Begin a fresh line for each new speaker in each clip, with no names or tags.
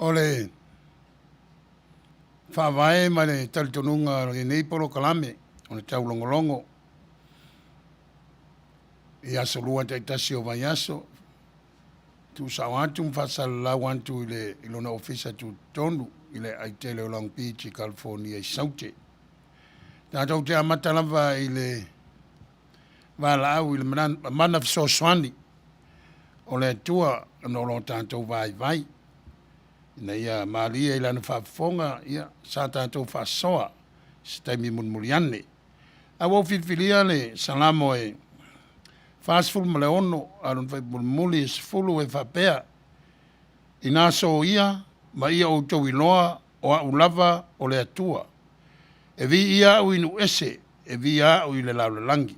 ole whawai ma le talitonunga le nei polo kalame o le taulogologo i aso lua taitasi o vai aso tusao atu mafasalalau atu i lona ofisa tutonu i le aitele o Long Beach i California i saute tatou te amata lava i le valaau i le mana fesoasoani o le atua no lo tatou vai na ia malia i lana whaafonga ia sa tatou whaasoa se taimi munmuriane a wau whiwhiria le salamo e whaasfulu ma le ono aron whai mulmuli e sifulu e whapea i nā so ia ma ia o tau iloa o a ulava o le atua e vi ia au inu ese e vi ia au i le laulalangi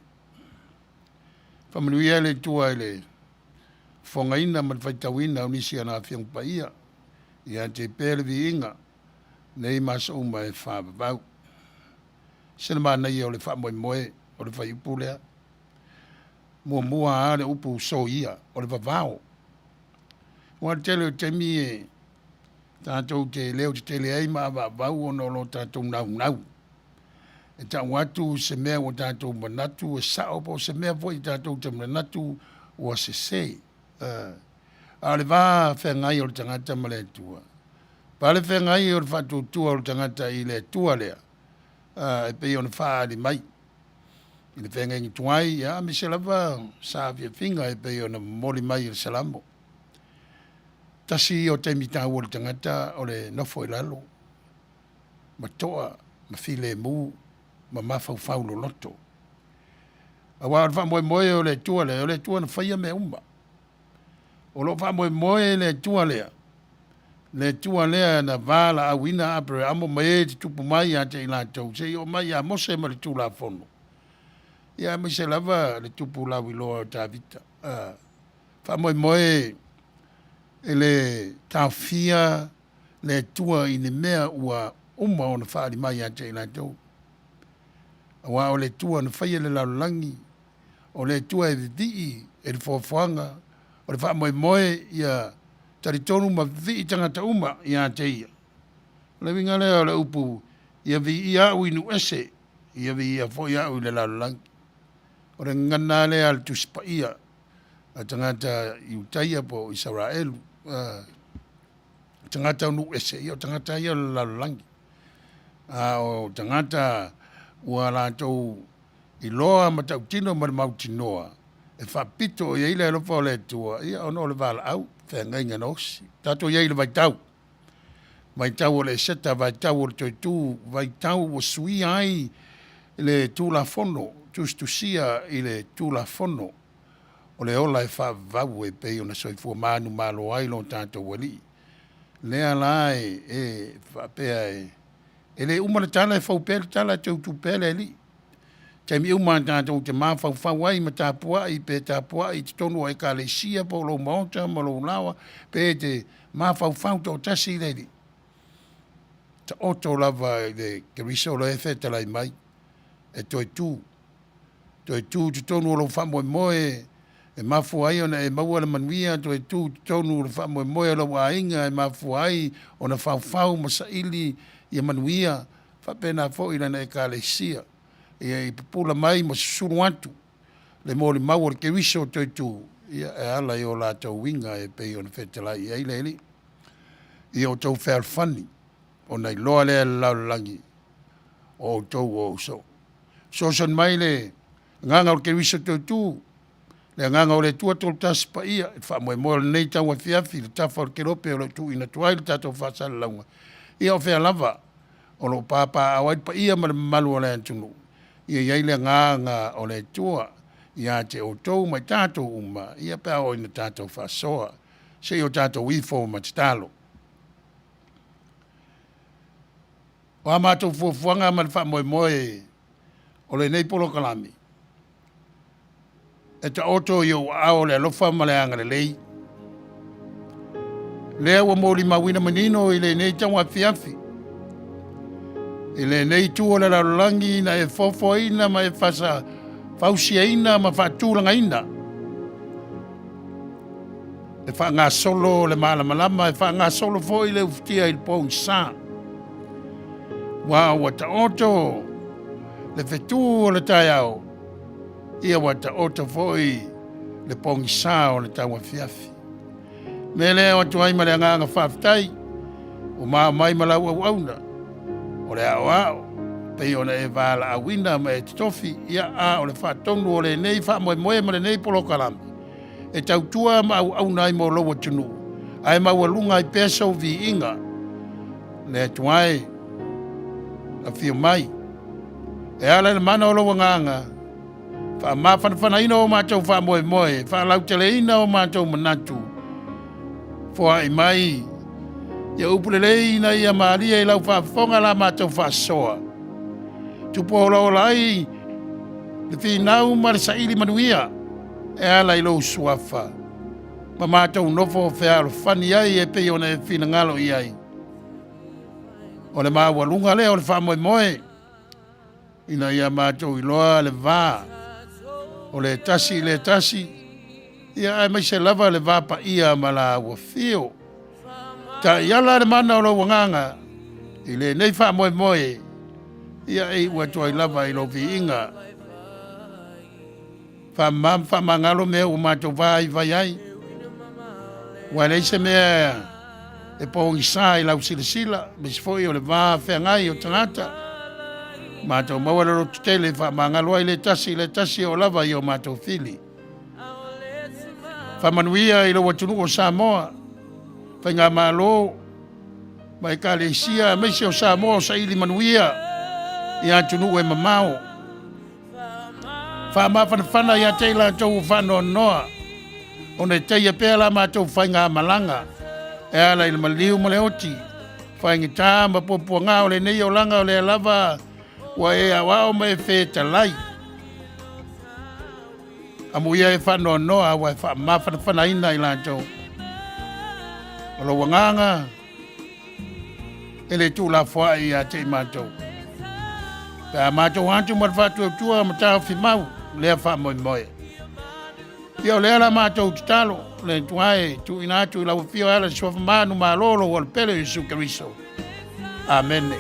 whamanuia le tua i le whongaina ma whaitawina o nisi ana whiang pa ia ia te pēle vi inga nei mas o mai whaababau sinema nei o le whaamoe moe o le whaiupu lea mua a le upu so ia o le vavao ua tele o temi e tātou te leo te tele ei ma vavau o no tātou nau e ta watu se mea o tātou manatu e sao po se mea po i tātou te manatu o se sei a le vā whengai o le tangata ma le tua pa le whengai o le whatutua o le tangata i le tua lea e pei o le whaa li mai i le whengai ngi tuai ia me se lava sa via finga e pei o na moli mai i le salamo tasi o te mitau o le tangata o le nofo i lalo ma toa ma file mu ma mafau lo loto a wa fa moe o le tua na faia me umba o lo fa moe le tua lea na vala a wina apre amo mai te tupu mai a te ila tau se o mai a mose ma le tula fono ia me se lava le tupu la wilo ta vita fa moe ele tafia le tua i ne mea ua uma o na whaari mai a te ila tau wa o le tua na faia le laulangi o le tua e vii e le fofoanga o le wha moe ia taritonu ma vii tangata uma ia te ia le winga lea o le upu ia vi ia ui nu ese ia vi ia fo ia ui le laulangi o le ngana lea le tuspa ia a tangata i utaia po Israelu tangata nu ese ia o tangata ia le laulangi o tangata ua lātou i loa ma tau tino ma le mautinoa e whapito i eile lofa o le tua ia ono le vala au whengai ngana osi tato i eile vaitau o le seta vaitau o le toitu vaitau o sui ai le tūla fono tustusia i le tūla fono o le ola e whavau e pei o na soifua manu malo ai lo tato wali lea lai e whapea e le umana tala e whaupele tala te utupele li. Te mi umana tātou te mawhau ai ma tāpua i pe tāpua i te tonu ai ka le sia po lo maota ma lo lawa pe te mawhau tō tasi le li. Ta oto lava le keriso lo e whetala i mai e toi tū te tonu o lo whamoe moe e mafu ai ona e maua le manuia toi tū te tonu o lo whamoe moe lo wa inga e mafu ai ona whau masa ili ia manuia whapena fo i lana e ka le sia i pupula mai ma susuru atu le mō le mau le keriso toi tū ia e ala i o la tau winga e pei o na whetala i eile eli i o tau whaalfani o nei loa lea le laulangi o tau o so son mai le nganga o le keriso toi tū le nganga o le tua tolu tasi pa ia e wha moe nei tau a fiafi le tafa o le kerope o le tū ina tuai le tatou whaasala launga ia o whea lava o lo papa awai pa ia ma le malu o le antunu ia iai le nganga o le tua ia te o tou mai tātou uma ia pēa o ina tātou whasoa se o tātou wifo ma te talo o a mātou fuafuanga ma le wha moe o le nei polo kalami e ta oto i o ao le alofa ma le anga le lei lea ua mōli mawina manino i le nei tau a fiafi i le nei tū o le laulangi na e fofo ina ma e fausia ina ma whaatūlanga ina e wha solo le malamalama, e wha solo fo i le uftia i le pōng sā. Wa ta oto le fetu o le tai au, ia wa ta oto fo i le pōng sā o le taua fiafi. Me le o tuai ma le nganga whaftai, o mai ma lau au auna, o le au, pei ona e wala a wina ma e titofi, ia a o le whatongu o le nei wha moe ma le nei polokalami. E tautua ma au nai mo loa tunu. Ai maua lunga i peso vi inga. Le tuai, a fio mai. E ala le mana o loa nganga. Wha mawhanawhana ina o mātou wha moe moe. Wha lautele ina o mātou manatu. Fua i mai. Ia upulele ina ia maalia i lau wha whonga la mātou wha soa. Tupo o loa lai. Le whinau ma le saili manuia. E ala i lo suafa. Ma mātou nofo whea whani ai e pei ona e whina ngalo i ai. O le māua lunga le o le whamoe moe. Ina ia mātou i loa le vā. O le tasi. Ia ai mai se lava le vā pa ia ma la ua fio. Ta iala le mana o lo wanganga. I le nei whamoe moe. Ia ei ua tua i lava i lo vi inga. Whamangalo mea o mātou vai ai. Wa leise mea e pōngi sā i lau sila. Me se foi o le vā whengai o tangata. Mātou maua laro tutele whamangalo ai le tasi o lava i o mātou fili. Whamanuia i lo watunu o Samoa. Whainga mālo. Mai ka le sia me se o Samoa sa ili manuia. I atunu e mamao. Whamawhanawhana ia teila tau whanoa noa. O ne teia pēla mātou whainga malanga. E ala ili maliu ma le oti. Whaingi tā ma popua ngā o le nei o langa o le lava. Wa e awao ma e whēta lai. Amu ia e whanoa noa wa e whamawhanawhana ina i lātou. O lo wanganga. E le tū la whai i a te mātou. Pea mātou hantu ma whātua tua ma tāo whimau. Lea whamoe moe. Ia o lea la mātou titalo. Le tuae tu inatu i lau whio ala suafa mānu mā lolo o le pele Jesu Keriso. Amen.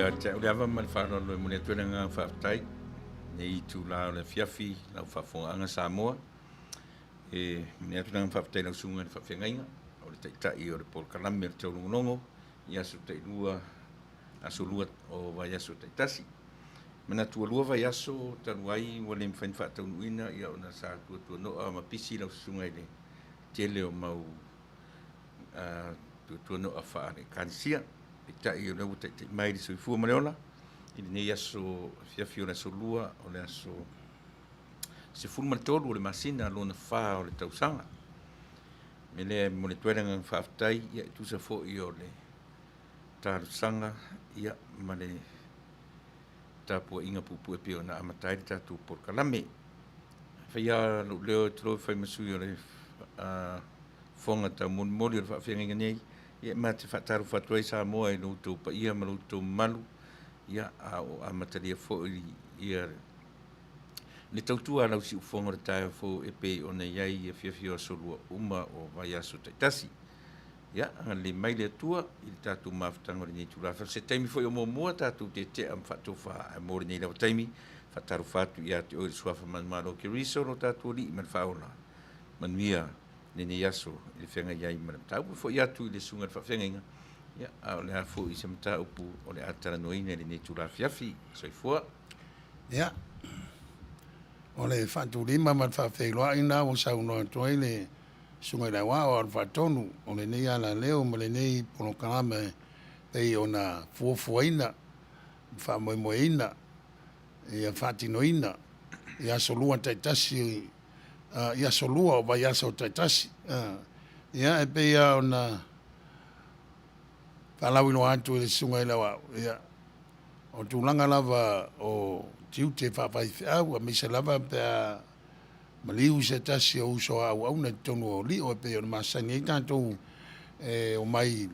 Ia te o le ava ma le whanalo mo le tuena ngā whaatai. Nei tu la le fiafi, lau whafonga Samoa. Mene atu ngā whaatai lau sunga le whawhengainga. O le taitai o le pol kalame le taulongologo. Ia su tailua, asu lua o vai asu taitasi. Mana tua lua vai aso, taruai, wale mwhain whaatau nuina, ia o na sa tua noa ma pisi lau sunga le tele o mau tua noa whaare kansia. Itai o leu te mai di sui fua maleola. Ili nei aso fiafi o le aso lua, o le aso se fulma tolu o le masina lo na wha o le tausanga. Me le mo le tueranga whaafitai, ia tu sa fo i o le tarusanga, ia ma le tapua inga pupu e pio na amatai le tatu por kalame. Whaia leo tro whai masui o le fonga ta moli o le whaafenga nei, ia ma te whataru whatuai sa moa e loutou pa ia ma loutou malu, ia o amataria fo ia le tautua lau si ufonga le tae fo e pe o nei iai e fiafio solua uma o vai aso taitasi. Ia, le mai le atua, i le tatu mawhatango le nei tulafa. Se taimi fo i o mua tatu te te am whatofa a mori nei lau taimi, whataru whatu ia te oire suafa manmaro ke riso no tatu li i man whaola. Manuia, nei aso, i le whenga iai manam tau, fo i atu i le sunga le whawhenga. Ia, o le hafo i se mta upu o le atara noina le nei tulafa fiafi, soifua.
Ia, o le whatu lima man whawhenga ina o saunoa toi le sunga le wa o fatonu o le nei ala leo mo le nei pono kalame pei ona fuafuaina whamoimoina ia whatinoina ia solua taitasi ia solua o vai aso taitasi ia e pei ona whalawino atu le sunga i lawa ia o tūlanga lava o tiute whawhai whiau a misa lava pea maliu se tasi o uso au au na tonu o li o pe o masani e tantou o mai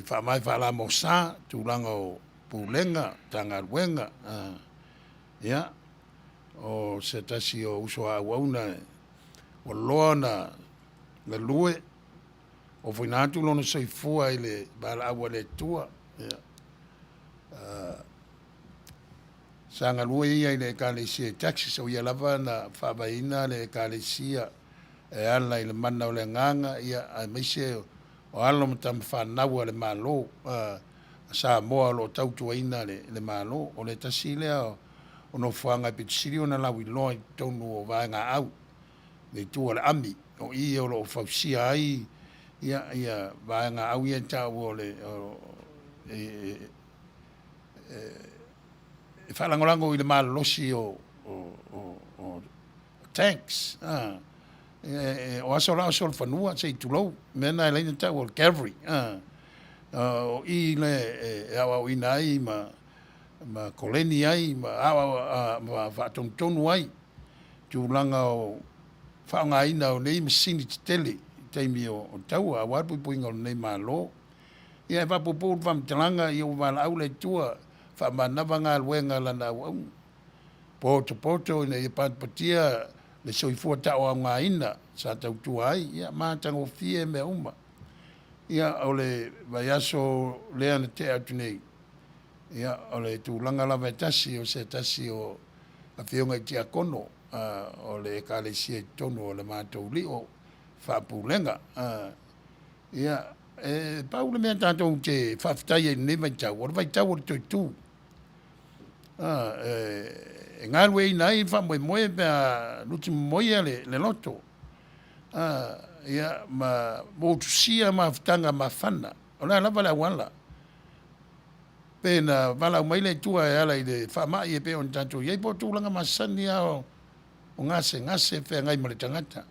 whamai whala mo sa tūlanga o pulenga tangaruenga ia o se tasi o uso au au na o loa na le lue o whinatu lona soifua i le bala awa le tua ia sanga lua ia i le kalesia taxis o ia lava na whawaina le kalesia e ala i le mana o le nganga ia a meise o alo mtam whanau le malo sa moa lo tautuaina le malo o le tasi lea o no whanga pitisiri o na lawi loa i tonu o vaenga au le tua le ami o i o lo whausia ai ia vaenga au ia tau o le e whalangolango i le malolosi o tanks. O aso lao sol whanua, se i tulou, mena e leina tau o cavalry. O i le awa o ina ai, ma koleni ai, ma awa whaatongtonu ai, tūlanga o whaonga ina o nei masini tele, teimi o tau, a warpui puinga o nei malo. Ia e whapopo whamtalanga i o wala au le tua, whamanava ngā luenga lana au. Poto ina i patia le soifua tau au ngā ina sa tau tua ai. Ia mātango fie me uma. Ia o le vai aso lea na te atu nei. Ia o le tūlanga lava e tasi o se tasi o a whionga i tia kono. O le kalesia i tono o le mātou li o whapulenga. Ia pau le mea tātou te whaftai e ne vai tau. O le vai tau o le toi tū. E ngā rue i nai whamoe moe pia luti moia le loto. Ia ma mōtusia ma whtanga ma whana. O la lava le awala. Pena wala umai le tua e ala i le whamai e pe on tātou. Iei po tūlanga ma sani ao o ngase whea ngai ma le tangata.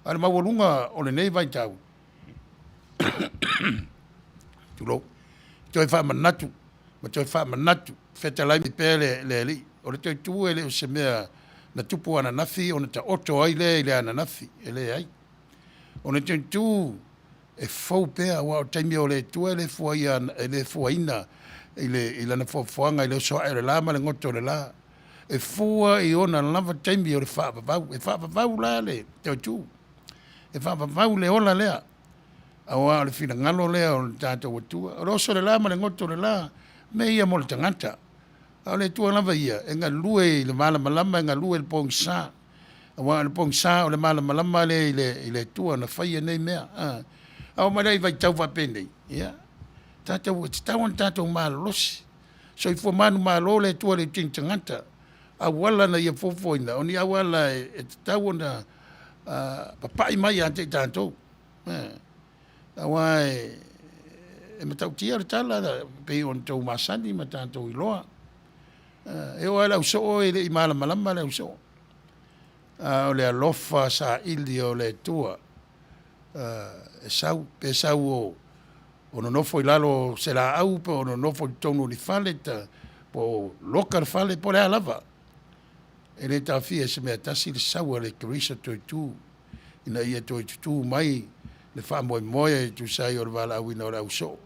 Ale mawalunga o le nei vai tau. Tulo. Toi whamanatu. Ma toi whamanatu. Whetalai mi pēle le li. O le toi tū e le o se mea na tupu ana nafi, o na ta oto ai le i le ana nafi, e le ai. O na toi tū e fau pēa wa o taimi o le tū e le fua ina i le na fuafuanga i le soa e le la ma le ngoto le la. E fua i ona lava taimi o le whaapapau. E whaapapau la le toi tū. E whaapapau le ola lea. Awa o le fina ngalo lea o le tātou atua. O le oso le la ma le ngoto le la. me ia mo le tangata. A le tua lava ia, e ngā lue i le malama e ngā lue le pong sa. Wa le pong sa o le malama le i le tua na whaia nei mea. Au marei vai tau wapene. Ia. Tātou, tāwan tātou mālosi. So i fua manu mālo le tua le ting tangata. A wala na ia fofoina. Oni a wala e tau na papai mai a te tātou. A wai e matau tia le tala pe on tau masani ma tātou i loa. E o ala uso e le i malama le uso. O le alofa sa ili o le tua. E sau, pe sau o no nofo i lalo se la au pe o no nofo i tonu ni fale ta po lokar fale po le alava. E le ta fia se mea tasi le sau le kerisa toi tu. Ina ia toi tu mai le wha moe tu sai o le wala au ina o le uso.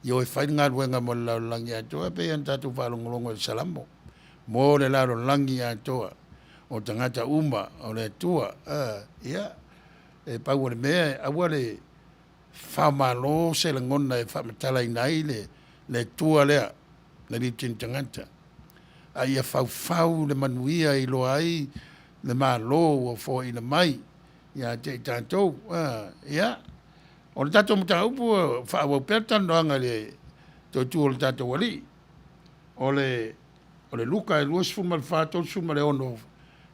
Yo e whai ngā ruenga mo le lau langi atoa, pe an tātou whalongolongo le salamo. Mo le lau langi atoa, o tangata uma, o le tua, ia. E pau o le mea, aua le whamalo se le ngona e whamatala i nai le tua lea, le litin tangata. A ia whau le manuia i loa ai, le malo o fo ina mai, ia te tātou, ia. O le tātou mta upu whaawau pertan noanga le tōtu o le tātou wali. O le luka e luas fumal whātou suma le ono.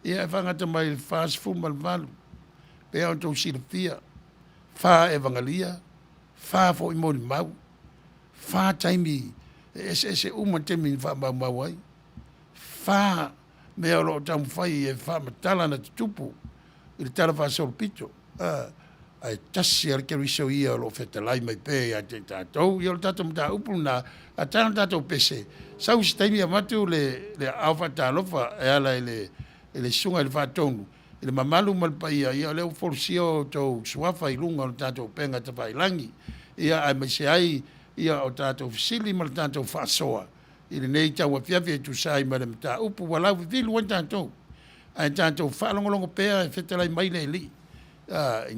Ia e whangata mai le whās fumal walu. Pea o tau sira fia. Whā e wangalia. Whā fo i mori mau. Whā taimi. Ese uma temi whā mau ai. Whā mea o lo tamu whai e whā matala na tutupu. I le tala whā sol pito. Ai tasi ar ke riso ia lo fetalai mai pe a te tātou. Ia lo tātou mta upu na a tāna tātou pese. Sau si taimi a matu le awha tālofa e ala le sunga le whātonu. I le mamalu malpaia ia leo folsio tau suafa i lunga o tātou penga ta whailangi. Ia ai mai se ai ia o tātou fisili ma le tātou whaasoa. I le nei tau a fiafi e tu sai ma le mta upu walau vilu an tātou. Ai tātou whaalongolongo pea e fetalai mai le li.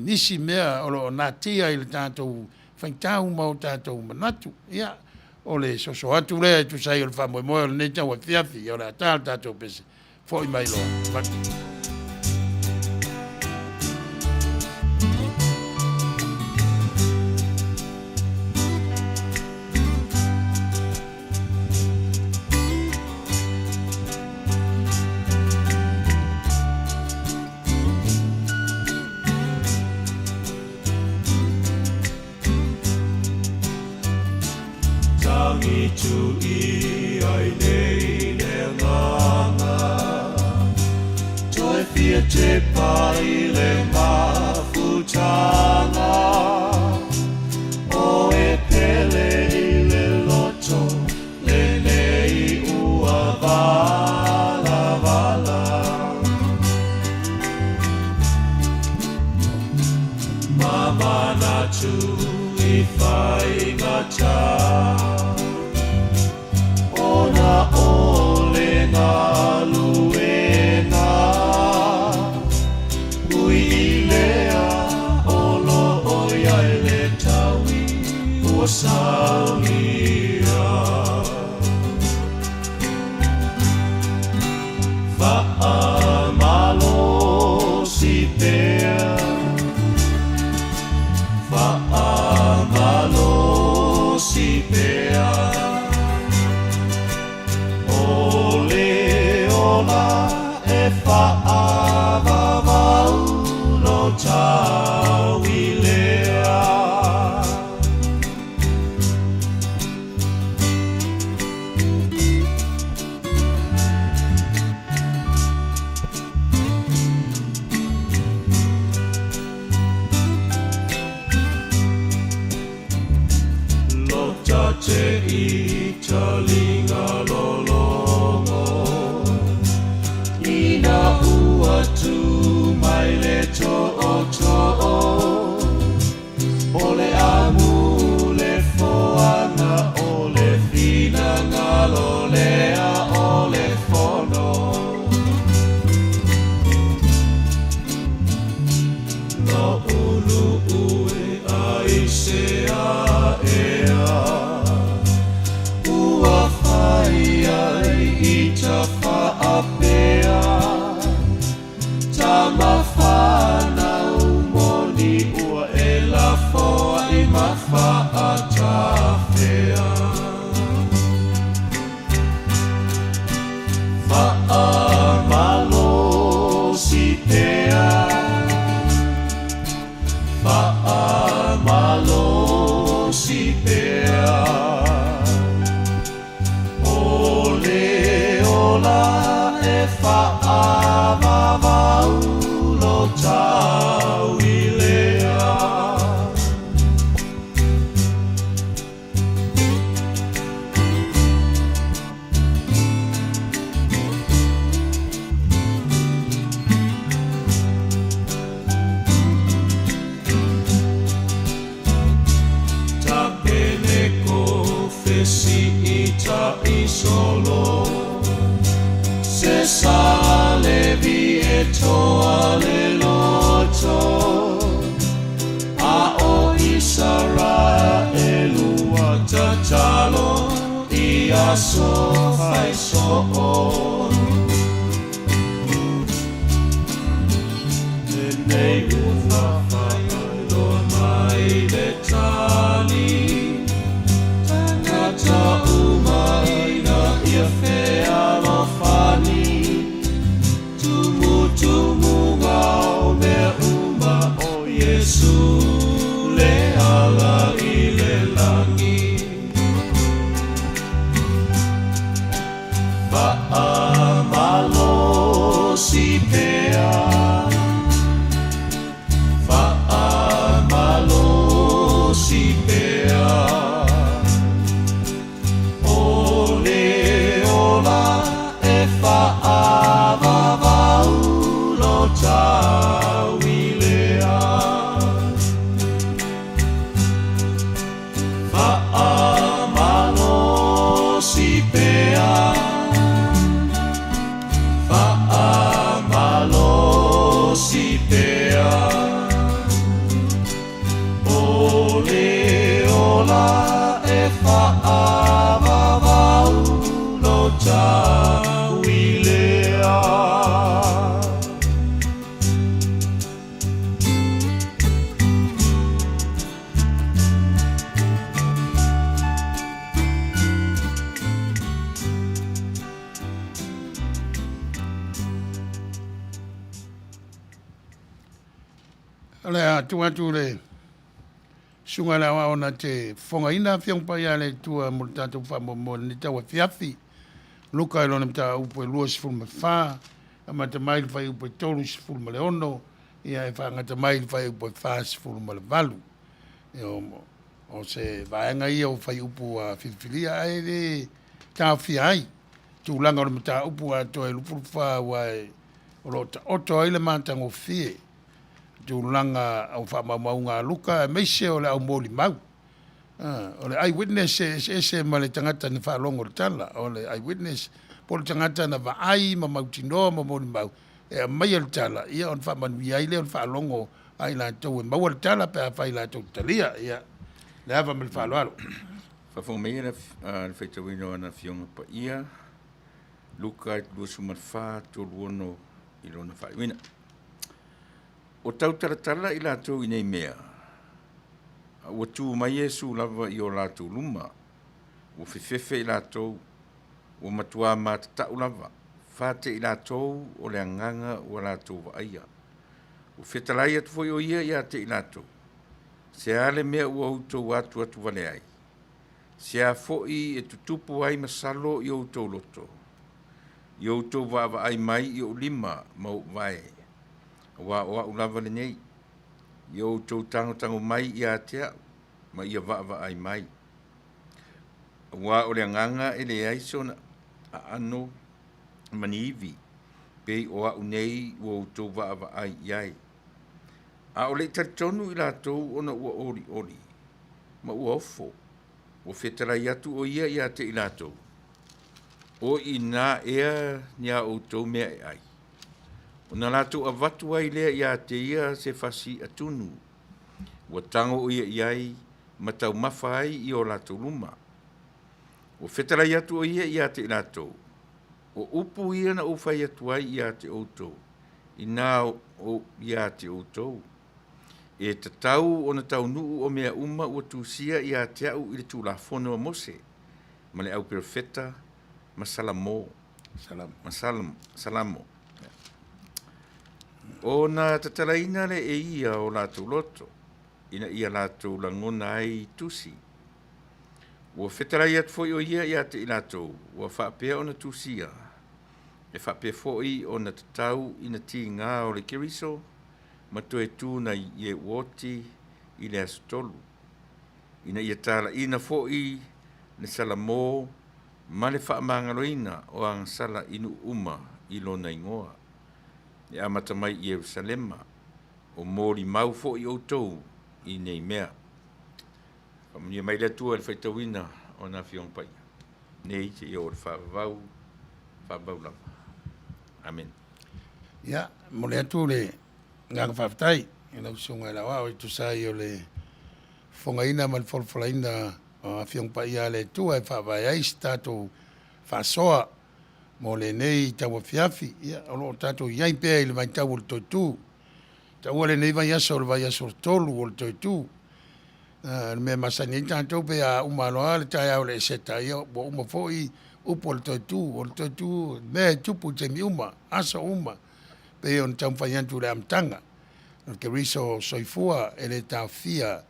Nisi mea o nā tia i le tātou whaitau ma o tātou manatu. Ia, o le soso atu lea tu sai o le whamoe moe o le nei tau a fiafi o le atal tātou pese. Foi mai loa. Matu.
Tu i ai nei le nganga Toi fia te pai le mafutanga O e pele i le loto Le nei ua vala vala Mama natu i whai ngata Ona ole ngā luenga Ui i lea olo oi ai le taui Ua saunia Wha malo si pea Wha malo si pea E whaava wau no tau i lea Lota te i talinga lolongo Ina ua tu mai le to'o O le amu le foana O le fina ngalo lea o le fono No ulu ue ai se a ea Ua whaatawhea. Whaamalosi pea. Whaamalosi pea. Ole ola e whaamavau lo tau i lea. Si ita isolo se sale vieto ale loto a o Israelu tatalo ia so fai so nei ufa fai lo mai le tali ta umaina ia fea lo fani tumu ngao me uma o Yesu le ala i le langi Whaamalosi pea Whaamalosi pea Whaavavau lo tau i lea. Whaamalosi pea. Whaamalosi pea. Ole ola e whaavavau lo tau i lea.
Ale atu le sunga la ona te fonga ina fiong pa ya le tua mo tatu fa mo ni tawa fiafi luka lo na mta upo luos fu me fa ama te mai fa upo tolus fu me leono ia e fa ngata mai fa upo fa fu me valu o se va nga ia o fa upo fifilia ai de ta fi ai tu langa lo mta upo to e lupu fa wa o to ile mantango fie tu langa au fa maunga luka me se o le au moli mau o le eyewitness se male tangata ni fa longo tala o le eyewitness pol tangata na va ai ma mautino ma moli mau e mai el tala ia on fa Manuia ile on fa longo ai la to ma wal tala pe fa ila to talia ia le ava me fa lo
fa fo me na feito wino na fiong pa ia luka lu sumar fa to wono ilona fa wina o tau taratala i lātou i nei mea. O tū mai Yesu lava i o lātou luma. O whiwhiwhi i lātou, o matua mātatau lava. Whāte i lātou o le anganga o lātou wa aia. O whetalai atu foi o ia i ate i lātou. Se ale mea ua outou atu vale ai. Se a foi e tutupu ai masalo i outou loto. I outou wa ai mai i o lima mau vai. Wa ulava le nei yo to tango mai ia tea ma ia va ai mai wa o le nganga e le ai sona ano manivi pe o unei wo to va ai ai a o le tatonu i la to ona o ori ma o ofo o fetara ia tu o ia te i la to o ina ea nia o to me ai ona lātou avatu ai lea ia te ia se fasi atunu. Ua tango o ia iai matau mafa ai i o lātou luma. O whetarai atu o ia te lātou. O upu ia na uwhai atu ai ia te outou. I nā o ia te outou. e tatau ona taunuu o mea uma ua tusia ia te au i le tulafono a Mose ma le au perfeta ma salamo salamo ona tatalaina le e ia o latou loto ina ia latou lagona ai tusi ua fetalai atu foʻi o ia te i latou ua faapea ona tusia e faapea foʻi ona tatau ina tigā o le keriso ma toe tūna i e uoti i le asotolu ina ia talaina foʻi le salamo ma le faamagaloina o agasala inu uma i lona igoa e amata mai i Ierusalema o molimau foʻi outou i nei mea faamania mai le atua le faitauina ona afioga paia nei te ia o le faavavau lava amen
ia mo le atu le gaga faafetai e lau suga e lauao i tusai o le fogaina ma le folofolaina o afioga paia le atua e faavaeai se tatou faasoa mo lenei tauafiafi ia o loo tatou iai pea i le vaitau o le toitū taua lenei vaiaso o le vaiaso o le tolu o le toitū le mea masani ai tatou pe a uma aloa le taeao le eseta ia ua uma foʻi upu o le toitū mea e tupu i temi uma aso uma pe ona taumafai atu le amataga o keriso soifua e le taofia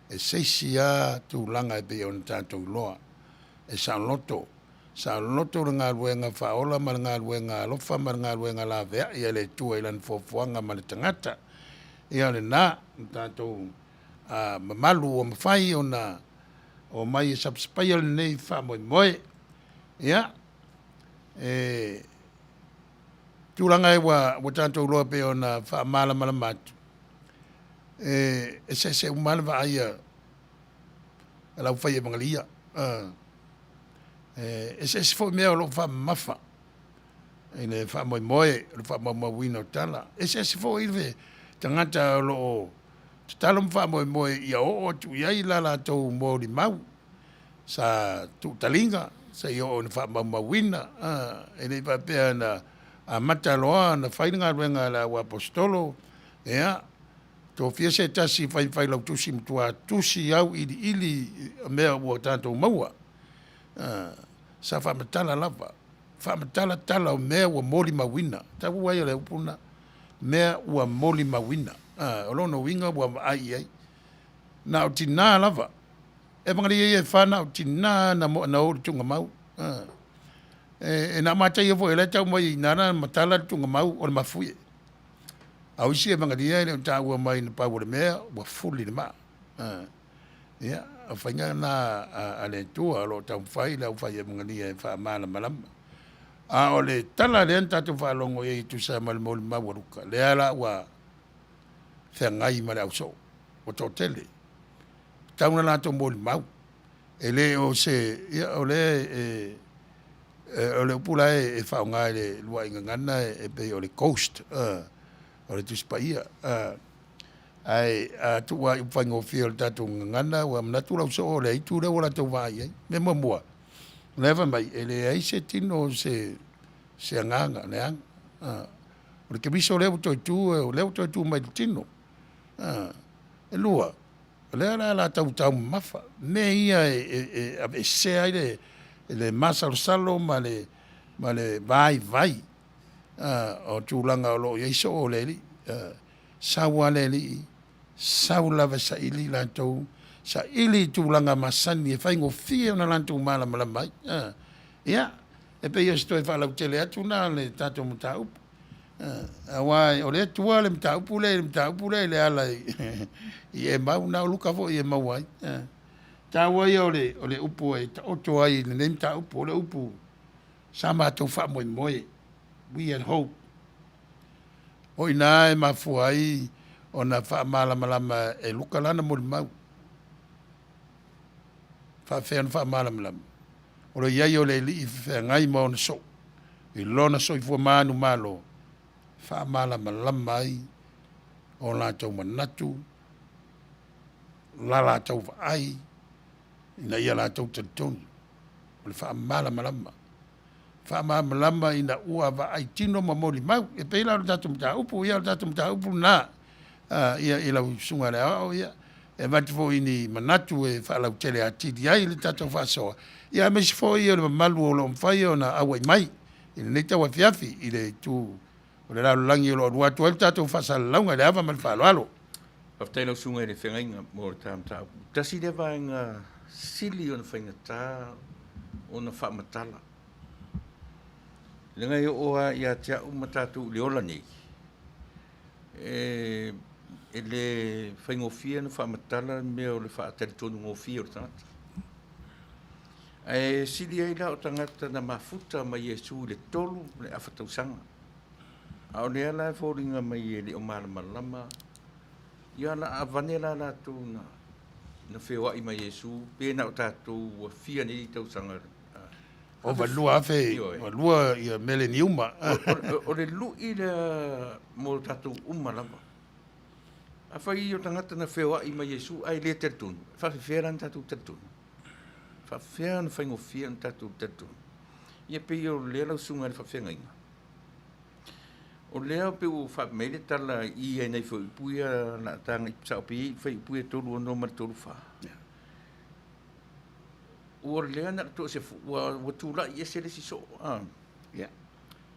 e seisi a tulaga e pe ona tatou iloa e saoloto le galuega faaola ma le galuega alofa ma le galuega laveaʻi e le tua i lana fofoaga ma le tagata ia lenā tatou mamalu o mafai ona o mai e sapasapai o lenei faamoemoe ia e tulaga e ua tatou loa pe ona faamalamalama atu e seʻseʻu ma le vaaia e lau fai e magalia e seʻsi foʻi mea o loo faamamafa i le faamoemoe o le faamaumauina o tala e seʻsi foʻi le tagata o loo tatalo ma faamoemoe ia oo atu iai la latou molimau sa tuutaliga sa i oo na faamaumauina e lei faapea na amata aloa na fai le galuega la ua apostolo ia tofia se tasi faifai lau tusi matua tusi au iliili mea ua tatou maua sa faamatala lava faamatala o mea ua molimauina tau ai o le upuna mea ua molimauina o lona uiga ua vaai ai na o tinā lava e magalia ia e fana o tinā na o le tugamau e na matai foi le tau mai nana matala tugamau o le mafue au isi e magalia le taua mai na pau le mea ua fuli le ma ia a fainga na ale tua lo tau fai le au fai e magalia e faamalamalama a o le tala le tatou faalongo e tu sa mal mol mawaruka le ala ua feagai ma le auso o totele tauna latou moli mau e le o se ia o le o le upula e whaonga le lua inga ngana e pe o le coast o le tuspaia ai tua i whaingo fia o le tatou ngana wa mnatu lau so o le itu le wala tau vai ai me mamua leva mai e le ai se tino se anganga le ang o le kemiso leo toi tu mai tino e lua le la tau mafa me ia e se ai le masalo salo ma le vai o tūlanga o lo iso o le li sawa le li saula va sa ili la tau sa ili tūlanga masani e whaingo fia na lantu mala mai ia e pe ia sto e whala utele atu na le tato muta upu awai o le tua le muta upu le ala i e mau na luka fo i e mau ai tawai o le upu e oto ai le muta upu o le upu sama tau wha moe we and hope o ina e mafu ai o na wha malama e luka lana mo le mau wha whea na wha malama o le iai o le li i whea ngai mo na so i lona so i fua manu malo wha malama ai o la tau manatu la tau wa ai ina ia la tau tatoni o le wha malama ina ua wa ai tino ma moli mau e peila o tatu mta upu ia o tatu mta upu na ia i lau sunga le au ia e vati fo ini manatu e whaalau tele atidi ai le tatou whaasoa ia me si fo i o le malu o lo mwhai o na awai mai i le neita wa fiafi i le tu o le ralo langi o lo aruatu el tatou whaasala launga le awa man whaaloalo
Paftai lau sunga le whengainga mo le tāmtau. Tasi le vaenga sili o na whaingatā o na whaamatala. Le ngai oa ia te au matatu le ola nei. E le whaingofia na whaamatala mea o le whaatari tonu ngofia o le tangata. E sili ai la o tangata na mafuta mai Yesu le tolu le awhatausanga. A o le ala e fōringa mai e le o malamalama. Ia la avane la tu na whewai mai Yesu, pēna o tātou wa fia ni tausanga.
o valua afe valua ia mele ni uma
O le lui le mo tātou uma lava. A whai o tangata na whewai mai Yesu, ai le tertunu. Whawhewhera na tātou tertunu. Whawhewhera na whaingofia na tātou tertunu. Ia pei o le lau sunga le whawhengainga. O lea pe o fa mele tala I ai nei foi puia na tanga I sa pi foi puia tolu no mar tolu fa. O lea na to se wa tu la I se le si so.
ya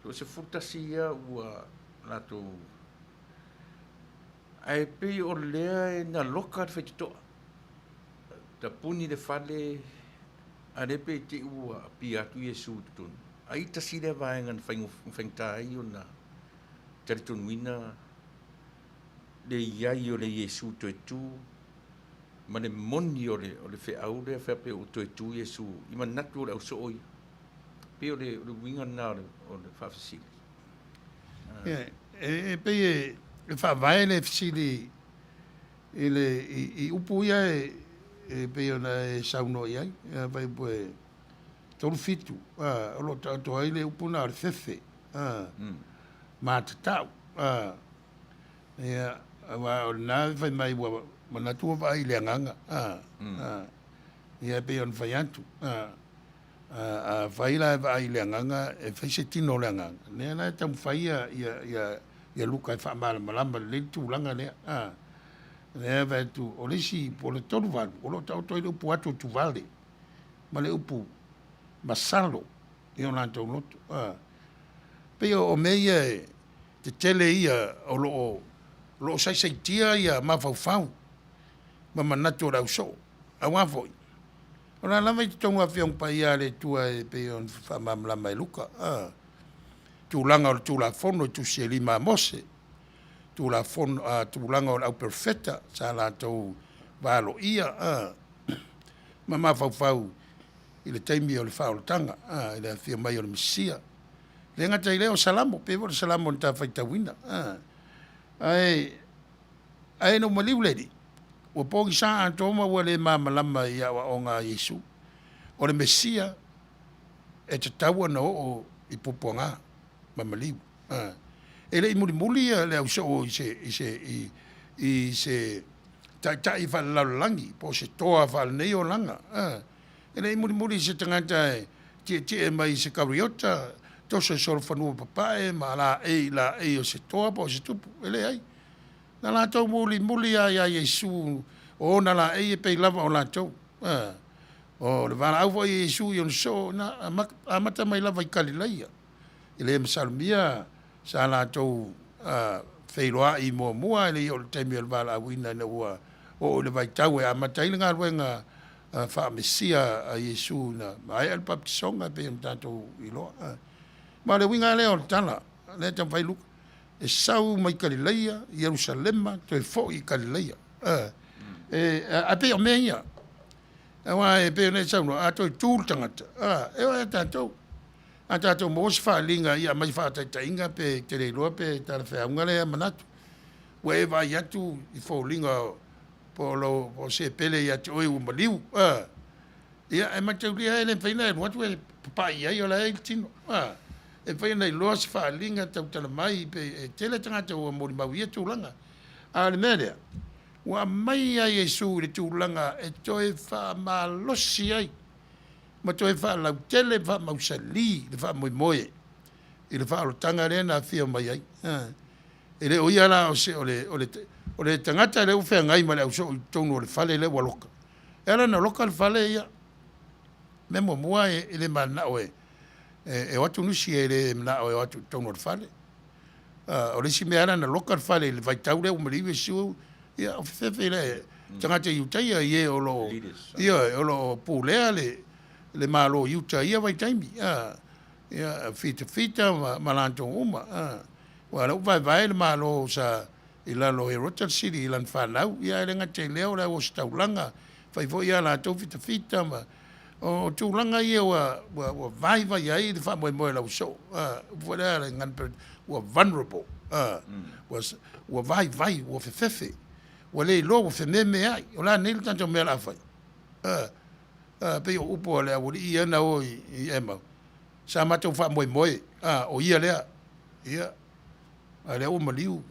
To se futa sia wa na to ai pe o lea na loka fe to. Ta puni de fale a de pe ti wa pi atu Yesu tun. Ai ta si le va ngan fengta ai ona. Tertunuina le iai o le Yesu to tu ma le moni o le fe au le fe pe o to tu Yesu I manatu o le so oi pe o le winga na o le fa fasili
e pe e fa vai le fisili ele I upu ia e pe ona e sauno ia vai poe tolu fitu o lo to ai le upu na le fefe matatau ia wa na vai mai wa manatu vai le nganga ia pe on vai antu vai la vai le nganga e fese tino le nganga ne na tam vai ia luka fa mal malamba le tu langa le ne va tu o le si po le tolu va o lo tau to pu atu tu vale ma le upu masalo io na to lot pe o meia te tele ia o lo sai tia ia ma fau ma manatu rau so a wa foi ona la mai tonga fiong pa ia le tua e pe on fa mam la mai luka tu langa o tu la fono tu se lima mose tu la fono tu langa o perfetta sa la to valo ia ma fau ile taimi o le fa o tanga ile fia mai o le misia le ngata ile o salamo pe o salamo ta faita wina ai no maliu lady o pogi sa antoma wale mama lama ia wa onga Yesu o le mesia e te taua no o I poponga mamaliu ele I muli le au so I se tai fa la langi po se toa fa nei o langa ele I muli se tangata ti mai se kabriota to se sol fanu papai ma la o se toa po se tupu ele ai na la to muli ya Yesu o na la pe lava o la to o le va au Yesu yon so na amata mai lava I Galileia ele msalmia sa la to feiloa I mua ele o te mi va la wina na o le vai tau e amata I nga wenga fa mesia a Yesu na mai al baptisonga pe tanto I lo ma le winga le o tala le tam fai lu e sau mai Galileia Jerusalema to fo I Galileia a pe o meia wa e pe ne sau no a to tu tangata e wa tanto mo se fa linga ia mai fa ta inga pe te le lo pe ta fa ngale manatu we va ya tu I fo linga po se pele ya to o maliu ia e ma te ria ele faina what we pa ia yo la el tino e faina lo se fa linga ta ta mai pe tele tanga o mo ma wi tu langa al media wa mai ya Yesu le tu langa e to e fa malosi ai ma to e fa la tele fa mausali le fa moi le fa lo tanga le na fia mai ai ele o ia la o se o le o le tangata le ufe ngai ma le au so tonu le fale le waloka. Era na loka le fale ia. Me mo mua le mana o e watu nusi e le mana o e watu tonu le fale. O le si me era na loka le fale le vai tau le o maliwe siu ia o fefe le tangata iutaia ie o lo ia o lo pulea le malo iuta ia vai taimi. Ia fita malanto uma. Wa lo vai le malo sa ila lo e Rochester City ila whanau ia e renga te leo la o Taulanga fai fo ia la tau fita ma o Taulanga ia wa vai ai de fa mo la so wa la ngan wa vulnerable wa vai wa fefe wa le lo wa fe me ai o la nil tanto me la fai pe o upo le o ia na o i ema sa ma tau fa mo o ia le ia ale o maliu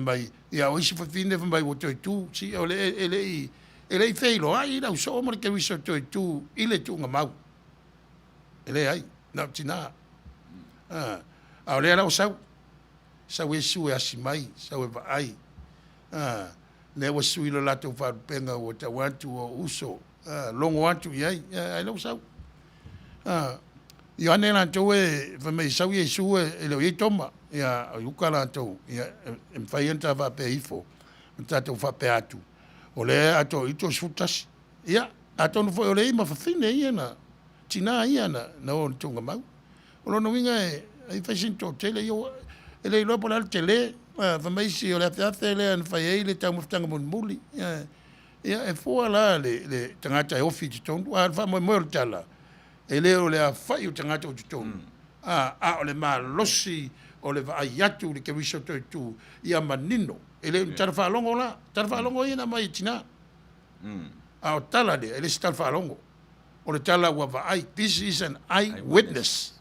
vai ia o isi fine vai o tu si ele feilo ai la so mo ke wiso tu ile tu nga mau ele ai na tina a le la sa we su asimai sa we ai le o su ile la tu fa penga o ta wantu o uso longo wantu ai ai lo sa ia ne la tu e va me sa we su ele o toma ia ukala to ia fai enta va pe ifo tato fa pe atu o le ato ito sutas ia ato no foi le ma fa fine ia na tina ia na o tunga mau o no winga ai fa sinto tele yo ele lo por al tele fa mai si o le fa tele an fa ele ta mo tanga mon muli ia e fo la le tangata e ofi ton wa fa mo tala ele o le fa yo tangata o ton o le ma losi o le vai atu le ke wiso tu ia manino ele tarfa longo ina mai tina o tala de ele tarfa longo o le tala wa vai this is an eye witness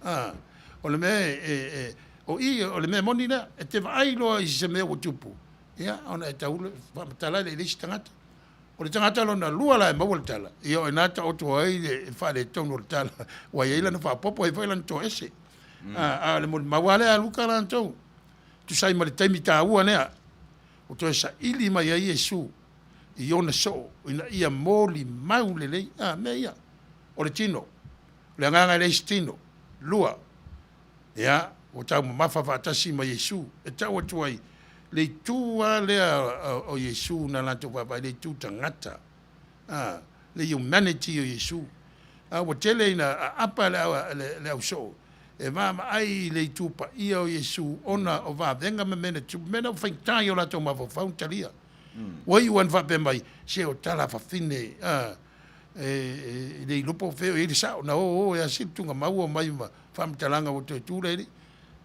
o le me o le me monina e te vai lo i se me o tupu ia ona e tau fa tala le tangata o le tangata lo na lua la ma vol tala io e nata o to ai le fa le tono tala wa ia la no fa popo e fa la to ese le mo mawale a luka la to tu sai ma le taimi ta ua nea o to sa ili mai ai Yesu i ona so ina ia moli maule le me ia o le tino le nganga le stino lua ia o tau mafa fa tasi ma Yesu e tau atu ai le tua le o Yesu na la to pa le tu tangata le humanity o Yesu o tele ina apa le so e mama ai le tupa ia o Yesu ona o va venga me mena tu mena fa tai o la to ma fa untalia wai wan va pe mai se o tala fa fine le lupo fe e sa na o ya si tunga mau mai ma fa mtalanga o tu le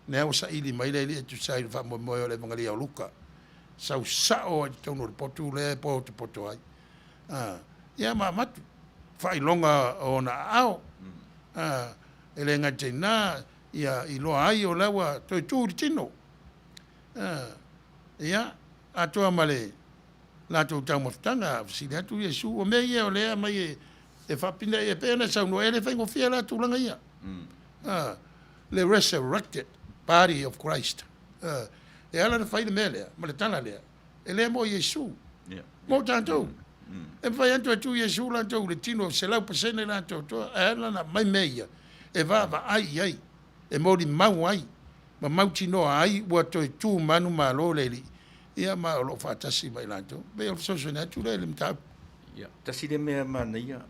ne o sa ili mai le tu sai fa mo le vangali o luka sa o tono potu le poto ai ya ma matu fa longa ona ao ele ngate na ia i loa ai o lawa toi tūri tino. Ia, atoa male la tau tau maftanga, sile atu Yesu, o mea ia o lea mai e whapina e pēna sau no ele whaingo fia la tūlanga ia. Le resurrected body of Christ. E ala na whaine mea lea, ma le tana lea. E lea mo Yesu. Mo tātou. E whai antu atu Yesu la tau le tino se lau pasene la tau toa, e ala na mai mea. E va ai e mori mau ai ma mau tino ai wa toi tu manu malo leli ia ma lo fatasi mai lanto be o so na tu le mta
ia tasi de me Manuia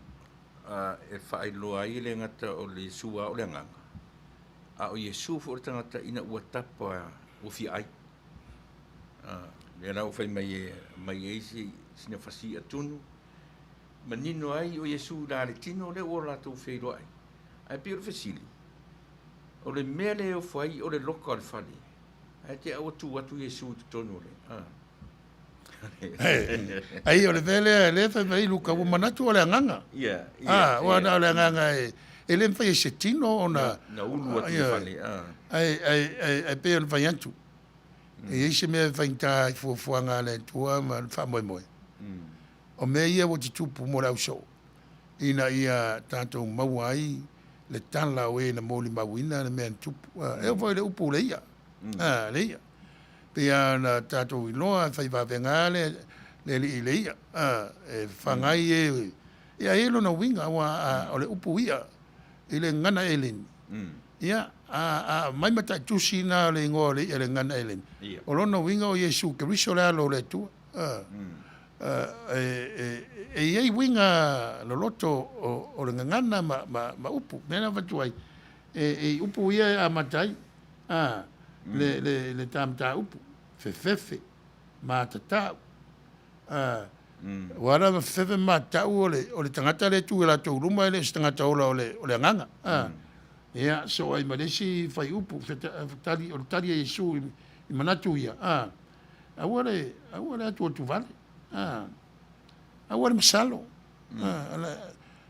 e fai lo ai le ngata o le sua o le nganga o Yesu fo tangata ina ua tapa o fi ai le na o fai mai si sina fasi atunu manino ai o Yesu la le tino le o la tu fei lo ai ai pio fasili o le mele o fai o le loka le fali ai te au tu watu Yesu tonu le
ai o le vele le fa mai luka o manatu o le nganga o na le nganga e le fai se tino ona
na ulu watu fali
ai pe o fai antu e se me fai ta fuanga le tua ma fa moi o me ia o tupu mo la so ina ia tanto mau ai le tala o e na moli mawina na mea tupu e o le upu le ia le ia Pea na tātou iloa, whai wāwenga le ia, e whangai e, ia elo na winga, o le upu ia, i le ngana elen. Ia, mai mata tusi na le ingoa le ia le ngana elen. O lona winga o Yesu, ke riso le alo le tua. E iei winga lo loto o le ngana ma upu, mena watuai. E upu ia a matai, le tamta upu, fefe, ma tatau. Wara fefe ma tau o le tangata le tu la tau ruma le tangata ola o le nganga. Ia, so ai maresi fai upu, tali o tali e Yesu i manatu ia. Awale atu tu vale. Awale msalo.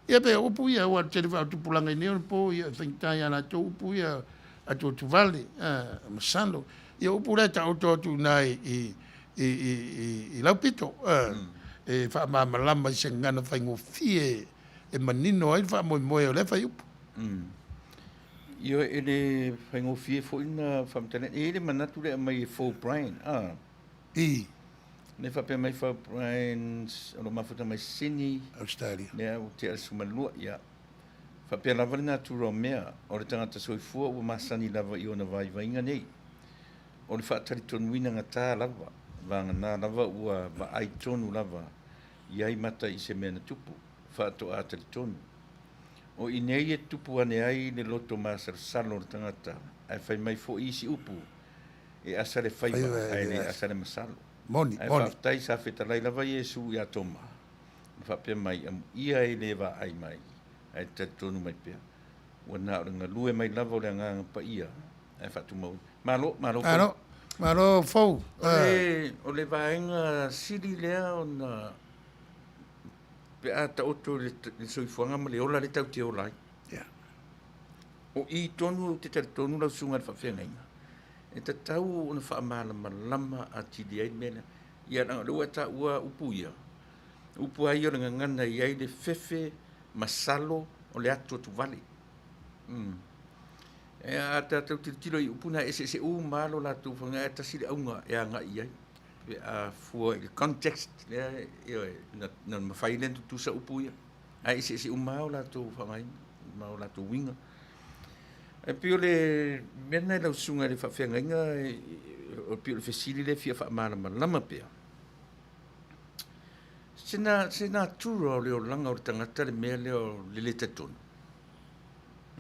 Ia pe upu ia wa telefa tu pulanga ni po ia fintai ala tu upu ia atu tu vale. Msalo. Ia upu le ta tu nai i laupito. E fa malama se ngana fai ngofie e manino ai fa mo o le fai upu.
Io ele fai ngofie fo ina famtene ele manatu le mai fo brain. Ne fa pe mai fa brain o mafuta mai sini
Australia.
Ne o te sumalua ia. Fa pe lava na tu romea o le tangata soifua o masani lava i ona vai vainga nei. O le fa tali tonuina ngata lava. Vanga na lava ua va ai tonu lava. Iai mata i se mena tupu. Fa to a tali tonu. O inei e tupu ane ai le loto masar salo le tangata. Ai fai mai fo isi upu. E asa le fai ai le asa le masalo.
Moni.
Ai whaftai sa whetalai lava Iesu i atoma. Whapea mai ia e lewa ai mai. Ai te tonu mai pia. Wana o ngā lue mai lava o le nganga pa ia. Ai whatu mau.
Malo fau.
O le vaenga siri lea o na pe a ta oto le soifuanga ma le ola le tau te olai. O i tonu te tonu lau sunga le whawhenga inga. E ta tau o na whaamala malama a tidi ai mena. Ia na lua ta ua upu ia. Upu ai o nga ngana i ai le fefe masalo o le atu tu vale. E a ta tau tiro i upuna e se u malo la tu whanga e ta siri aunga e a nga i ai. A fua i context na mawhailen tu sa upu ia. Ai se u malo la tu whanga malo la tu winga. E pio le mena i lau sunga le whawhenga inga o pio le whesiri le fia whaamara malama pia. Sena tura o leo langa o le tangata le mea leo le le tatonu.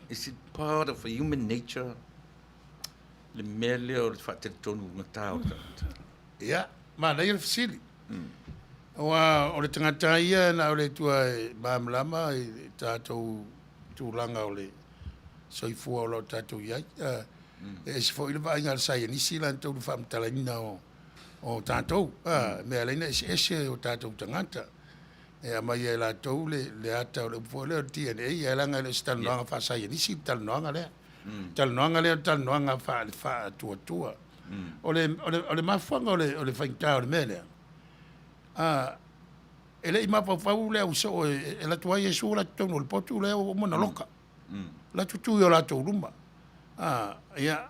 Is it part of a human nature? Le mea leo le whatatonu ngata o le tangata.
Ia, mana i le whesiri. O le tangata ia na o le tua maamlama i tātou tūlanga o le soifua o lo tātou iai. E se fo i le vainga le sai nisi lan tau le whaamtalaina o tātou. Mea leina ese o tātou tangata. E a mai e la tau le ata o le ufo leo DNA. E langa le stanoanga wha sai nisi talnoanga lea. Talnoanga lea talnoanga wha tua. O le mafuanga o le whaingta o le mea lea. E le i mapawhau lea uso e la tuai e sura tonu o le potu lea o mona loka. La tutu yo la tau ruma. Ia,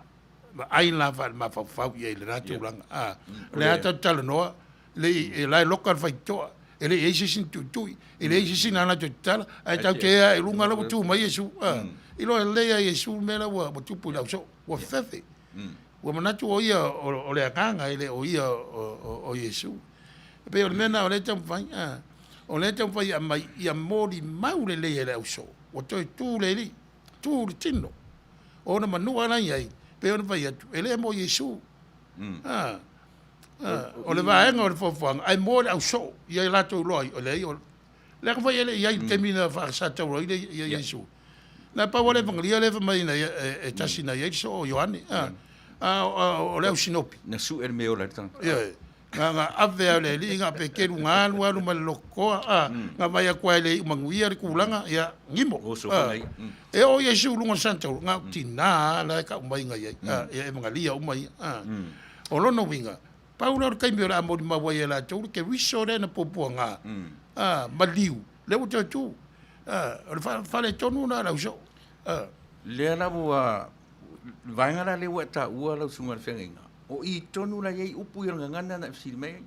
ai la mapawhau i e le ratu langa. Le ata talanoa, le lai loka al whaitoa. E le eisi sin tutui. E le eisi sin ana tutala. Ai tau te ea e lunga lau tu mai Yesu. I loa lea Yesu mela ua tupu lau so. Ua fefe. Ua manatu o ia o le akanga ele o ia o Yesu. Pe o le mena o le tamwhai. O le tamwhai a mai ia mori mau le lea lau so. O toi tū le li. Tū le tino. O na manua nai ai. Pe o na vai atu. E lea mo Yesu. O le vaenga o le whawhanga. Ai mo le au so. Ia lato loi. O le ai o. Le ka vai ele iai te mina whakasata ura ile ia Yesu. Na pa wale vangalia le mai na e tasi na iai so o Ioane. O le au sinopi.
Na su e meo la tanga.
Ia. Nga ave le li nga pe keru nga alu ma lokoa. Nga vai a kwai le Manuia le kulanga. Ia ngimo. E o Yesu lunga santa nga tina la ka umai nga iai. E mangalia umai. O lono winga. Paula o kai mea mo ma wai la tau ke wiso le na popo nga. Maliu. Le o tu. O fale tonu na la uso.
Le ala bua vainga le wa ta ua la sunga whenga. o I tonu la iei upu i ngangana na fsiri mai.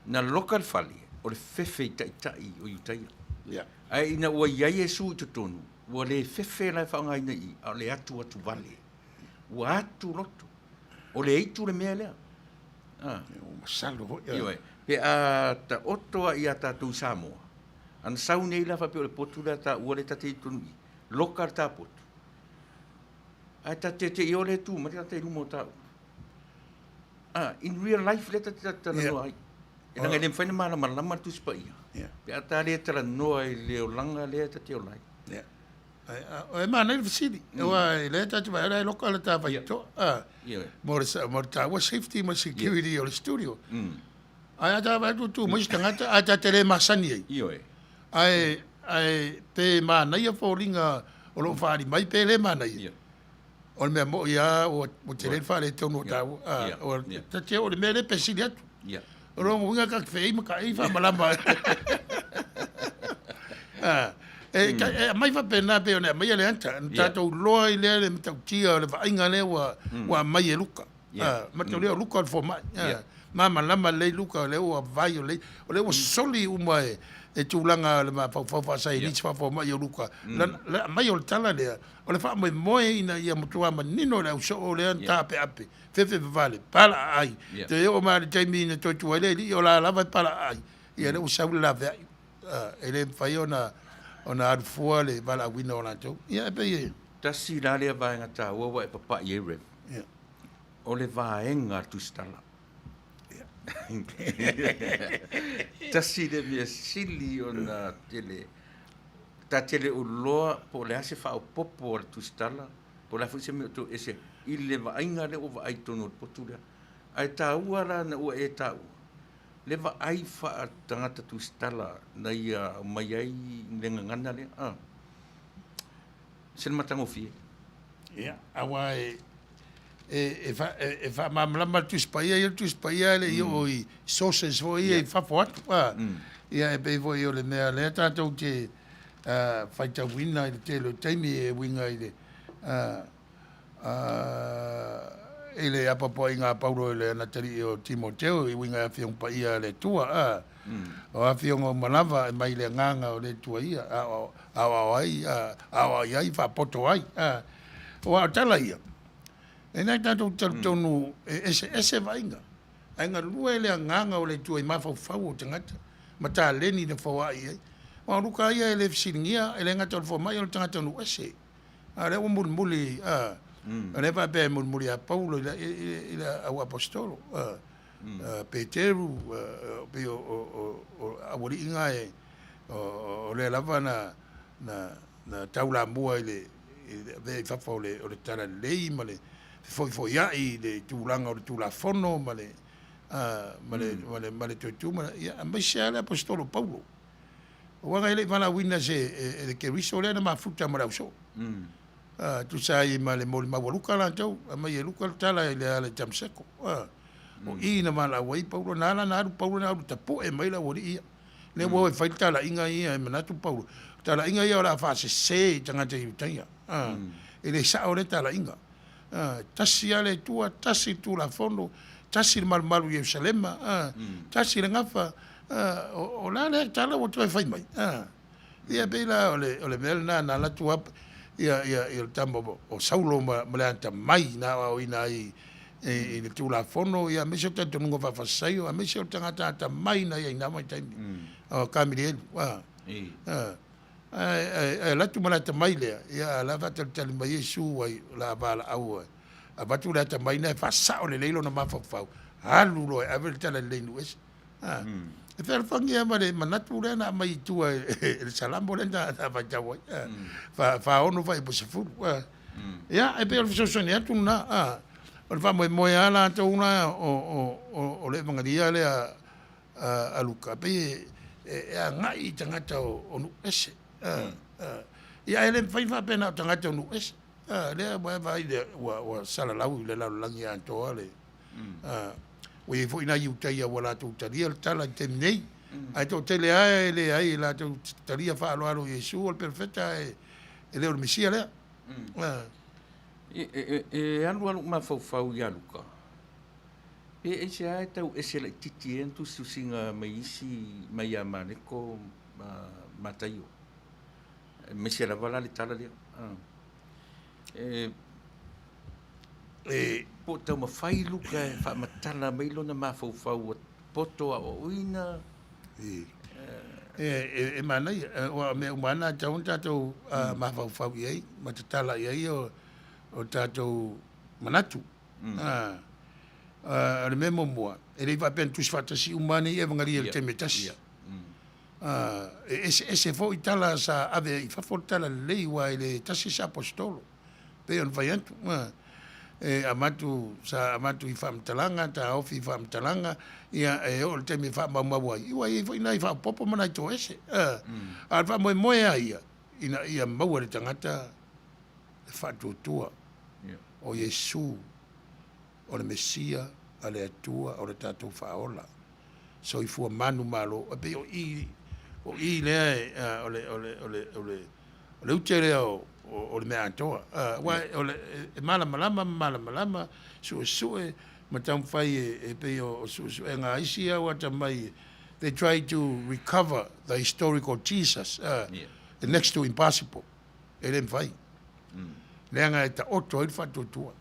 Na local fali, o le fefe I tai o Utaia. Ai ina ua iai e su I tonu, ua le fefe la whaonga ina I, a le atu vale. Ua atu roto. O le eitu le mea lea.
Masalo.
Ioi. Pe a ta otoa I a tātou Samoa. Ana sau nei la whape o le potu la ta ua le tate I tonu I. Local ta potu. Ai ta te I o le tu, ma te rumo tau. In real life le ta noa ai. E nanga le mwhaina mana malama tu spa ia. Pe a ta le tala noa I leo langa le ta te o lai.
O e mana I fasili. E wa I le ta te vai loka le ta vai to. Mo ta wa safety mo security o le studio. Ai ta vai tu mo stangata a ta tele masani ai.
Ioi.
Ai pe mana ia folinga o lo fari mai pe le mana ia. O me mo ia o te le fare tonu tau. O ta te o le mele pesili atu. O lo mo nga ka fei ma ka I fa malama. Mai fa pena pe ona mai le anta tatou loa I le tau tia le vainga le wa mai e luka ma te le luka fo mai mama lama le luka le o vai o le soli uma e tulanga le ma fa sai ni fa fo mai o luka la mai o tala le o le fa mai moi ina ia mutua manino le so o le anta pe ape fefe vale pala ai te o ma le taimi ne to tu le o la lava pala ai ia le o sa la ve ele fa ona arfua le bala wina ona tau. Ia pe ye.
Tasi la le vaenga ta ua e papa ye Reverend. O le vaenga tu stala. Tasi le mea sili ona tele. Ta tele uloa po le ase fa o popo o tu stala. Po la fuise me tu ese I le vaenga le o vaai tono potu lea. Ai ta ua la na ua e ta ua. Leva ai fa tangata tu stala na ia mai ai lenga ngana le sen matango fie
awa e fa mamlama tu spaia le yo I sources vo I fa fort ia e be vo yo le mea le tatou te faita wina I te lo taimi e winga I le ele apa po inga Paulo le natari o Timoteo I winga afiong pa ia le tua o afiong o malava mai le nganga o le tua ia ai fa poto ai o tala ia e nai tatou tonu ese vainga ainga lua le nganga o le tua I mafau o tangata mata leni le fawa ai o luka ia le fisilingia ele ngata o fo mai o tangata no ese a le o mulmuli ne va pe murmuria Paulo ila au apostolo Peteru pe o awori inga o le lava na taula mua ile ve fa o le tala lei male foi ya I le tulanga o le tulafono male tu ya ambascia apostolo Paulo o nga ile vala wina se ke riso le na mafuta mara so tu sai male mol mawaluka la tau ma ye luka tala le jamseko o ina mala wai Paulo na Paulo na tapo e mai la wori ia le wo fai tala inga ia na tu Paulo tala inga ia la fa se tanga te Utaia ele sa ore tala inga tasi ale tua tasi tu la fondo tasi mal malu Jerusalem tasi le ngafa o la le tala o tu fai mai ia bela ole mel na la tua ia il tambo o Saulo malanta mai na o ina I le tula fono ia me se tanto ngo fa sai o me se tangata mai na ia na mai tai o Camille la tu malanta mai le ia la va tal mai Yesu ai la bala au a batu la ta mai na fa sa o le leilo na ma fa halu lo a ver tala le nues e fer fangia mare manatu le na mai tu el salambo le da va jawa fa onu vai po se fu ia e per so sonia tu na o fa mo ala tu na o le mangaria le a luka pe e ngai tangata o nu ese ia ele fai fa pena tangata o nu ese le vai de wa sala lau le la langi anto ale we foi na Utaia wala tu taria tala temnei ai to tele ai le ai la tu taria fa lo Yesu o perfetta e le o Messia le
e alu ma fau ya luka e se ai tau e se la titi en tu susinga mai isi mai amane ko mataio. Me se la vala le tala le. Po tau mawhai luka e wha matala mai lona mawhau poto a oina.
E manai, o me umana taun tātou mawhau iai, matatala iai o tātou manatu. Le me momoa. E rei wapen tusi whatasi umane i e wangari e te metasi. E se fo i tala sa ave i whafo tala lei wa i le tasi sa apostolo. Pe on vai antu. E amatu i whamtalanga, ta ofi i whamtalanga, ia e o le temi whamamawai. Iwa i nai whapopo mana i tō ese. A wha moe a ia. Ia maua le tangata le whatutua o Yesu, o le Mesia, a le atua, o le tātou whaola. So i fua manu malo, a pe o i lea o le utere o le mea atoa. O le malama, sue, matam whai e pe o sue, e ngā isi au ata mai, they try to recover the historical Jesus, next to impossible. E le mwhai. Leanga e ta oto i whatutua.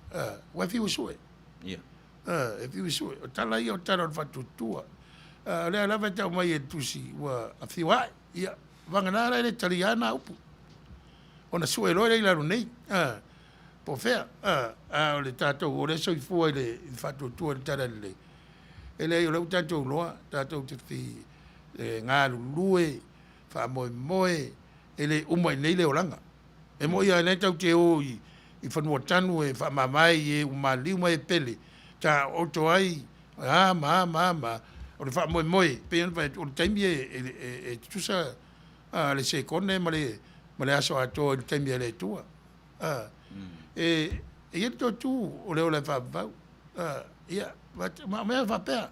Wai fiu sue. E fiu sue. O tala i o tala o whatutua. Lea lawa tau mai e tusi wa a fiu ai. Ia, wanganara ele taliana upu. Ona sue loe la nei. Po fea. O le tātou o le so i fua i le whatutua le tala le. E le o lau tātou loa. Tātou te fi ngā lulue, wha moe, e le umai nei le oranga. E mo ia nei tau te o i whanua tanu e whamamai e umaliu mai pele. Ta oto ai, ma, o le whamoe, pe anu o le taimi e tusa le se kone ma le aso ato le taimi e le tua. E ia to tu o le whamau. Ia, ma mea whapea.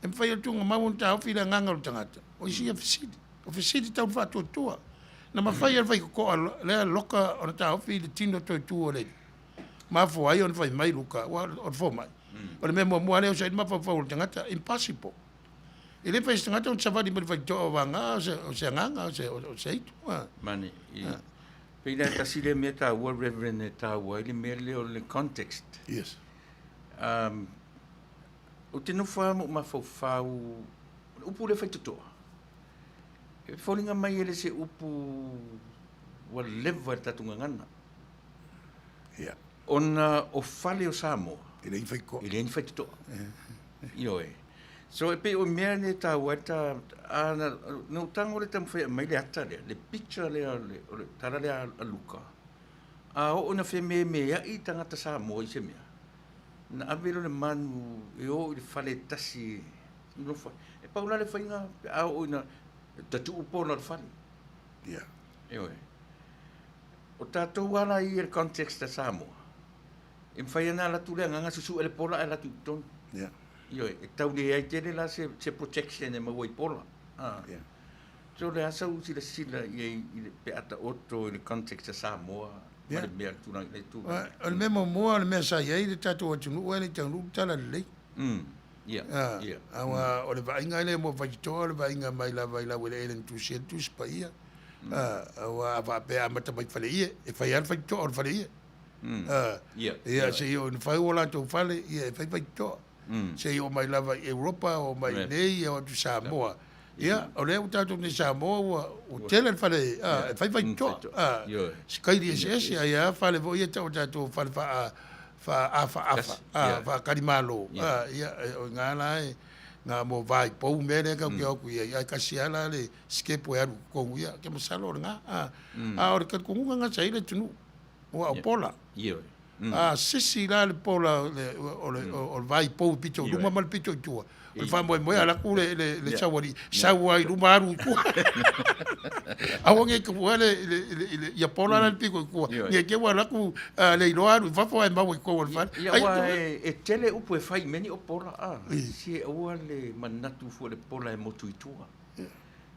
E mwhai atu ngā maun tau whira nganga o tangata. O isi a whisidi. O whisidi tau whatuatua. Na mawhai al whai ko lea loka o na tau whi le tino toi tu o le. Ma fo ai on whai mai luka, o fo mai. O le mea mua leo sa i mawhau o tangata, impossible. I le whai tangata o savadi mali whai toa wanga, o se nganga, o se itu.
Mani, pina tasile mea ta ua Reverend e ta ua, ili mea leo le context.
Yes.
O te nufa mo mawhau, upu le whai tutoa. E wholinga mai ele se upu wa lewa tatunga ngana.
Yeah.
Ona o whale o Samoa.
Ile i whai ko.
Ile i whai tutoa. Io e. So e pe o mea ne ta wata, no tango le tamu whai mai le ata lea, le picture lea, le tara lea a luka. A o ona whai mea i tangata Samoa i se mea. Na avelo le manu, e o i le whale tasi, e paula le whainga, a o ina, tatu upona le whale.
Yeah.
Ewe. O tātou ala i e context ta Samoa. E mwhai ana la tūlea nganga susu e le pola e la tūton.
Yeah.
Ewe. E tau le ai tere la se protection e maua i pola.
Yeah.
So le asa usi le sila i le peata oto i le context ta Samoa. Ma le mea tūnang le tū.
O le mea momoa, le mea sa iei, le tātou atunu, ua le tanglu tala lei.
Yeah.
Awa o le vainga ele mo vaitoa le vainga mai la wele ele tu se tu spaia. Awa va pe amata mai fale ie e fai al vaitoa o fale ie. Ia se io fai ola to fale ie fai vaitoa. Se io mai lava Europa o mai nei o tu Samoa. Ia o le utato ni Samoa o tele fale fai vaitoa. Skairi ese ia fale vo ia tato fale fa karimalo ia nga lai nga mo vai pou mele ka ke ku ia ka siala le skepo ya ko ia ke mo salo nga or ka ku nga sai le tunu o pola sisi la le pola o vai pou pito luma mal pito tua o fa mo ala ku le sawari lumaru ku awonge ku le ya pola la piko ku ye ke wala ku le loaru fa fa ma ko fa
ia wa e tele upu e fai meni o pola si o le manatu fo le pola e motu itua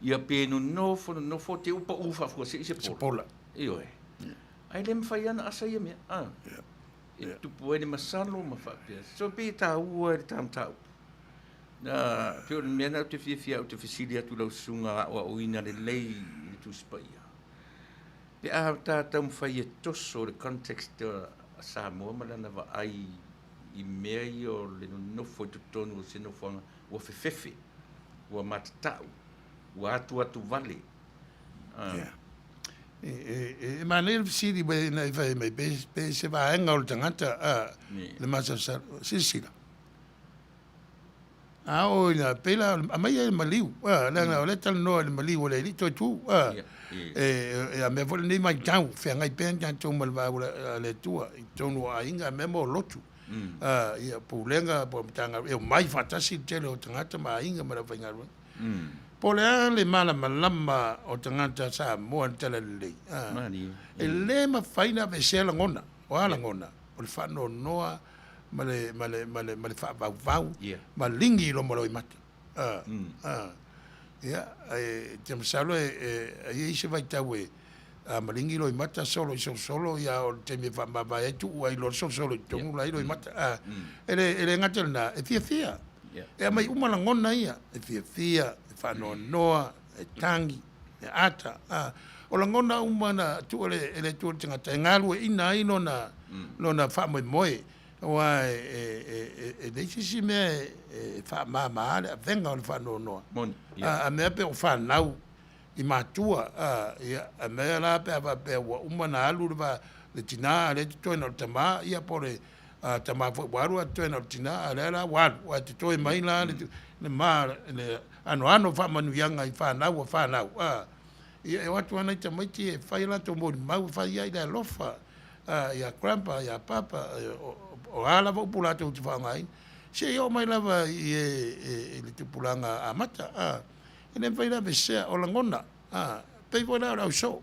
ia pe no fo te upa ufa fo se pola io ai le mfai ana asa ia me E tupu e ni masalo ma whapea. So pe tā ua e tam tau. Na pio ni mea na te fia o te fisili atu lau sunga o oina le lei i tu spaia. Pe a tā tau mwhai e toso o le context a Samoa malana wa ai i mea i o le nofo i tutonu o se nofoanga ua fefefe, ua matatau, ua atu vale.
Manel fisili we na vai mai pe se va enga o tangata le masa sisila. O ina pela amai e maliu la le tal no le maliu le lito tu a me vol ni mai tau fe ngai pen tan tu mal va le tua tonu a inga memo lotu ia pulenga po tanga e mai fatasi tele o tangata ma inga mara venga po le mala malama o tangata sa mo tele le le ma faina ve sela ngona o ala ngona o le fa no noa male fa vau malingi lo molo mata te msalo e se vai tawe malingi lo mata solo ya o te me fa ba e tu ai lo solo tu la lo mata ele ngatel e fia e mai uma la ngona ia e fia fa no noa e tangi e ata o la ngona uma na tu ele tu tinga ngalu ina ino na lona fa moi wa si me fa ma venga o fa no a me pe o fa nau i matua a me la pe wa umana alu va le tina le to no tama ia pore tama fo waru to no tina la wa to mai la le ma le ano fa Manuia i fa nau ia watu ana tama ti fa ila to mo mau fa ia ila lofa ia grandpa ia papa o ala vo pula te utifanga se yo mai lava e le tupulanga a mata ene vai la vese o langona pe vo na o so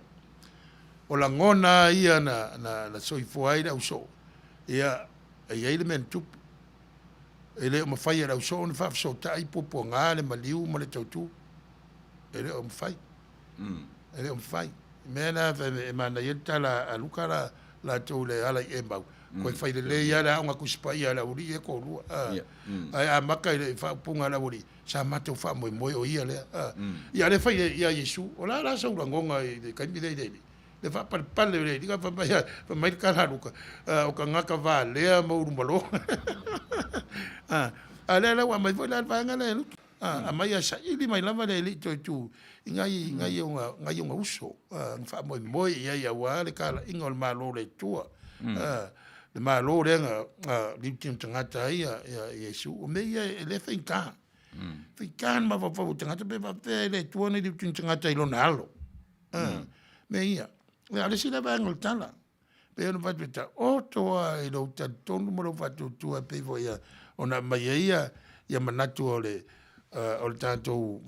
o langona ia na soifoai da so ia ele men tup ele o mafai era o so on fa so tai popo ngale maliu mo le tautu ele o mafai ele o mafai mena e mana yeta la lukara la tole ala e bau ko fai le ya la nga kuspa ya la uri e ko lu a maka le fa punga la uri sa mato fa mo o ia le ya le fai ya yesu o la sa ura ngonga de kai de le fa pa le diga fa ya fa mai ka la luka o ka ngaka va le mo urumbalo ale la wa mai foi la va nga le a mai ya sa ili mai lava le li tu ngai unga uso fa mo ya wa le kala ingol malo le tua le malo le li tim tangata ia Yesu o me ia le finka ma fa tangata pe pe le tua ni li tim tangata i lo nalo me ia ale si la va ngol tala pe no va teta o toa i lo tonu mo lo fa tu pe vo ia ona mai ia manatu ole o le tātou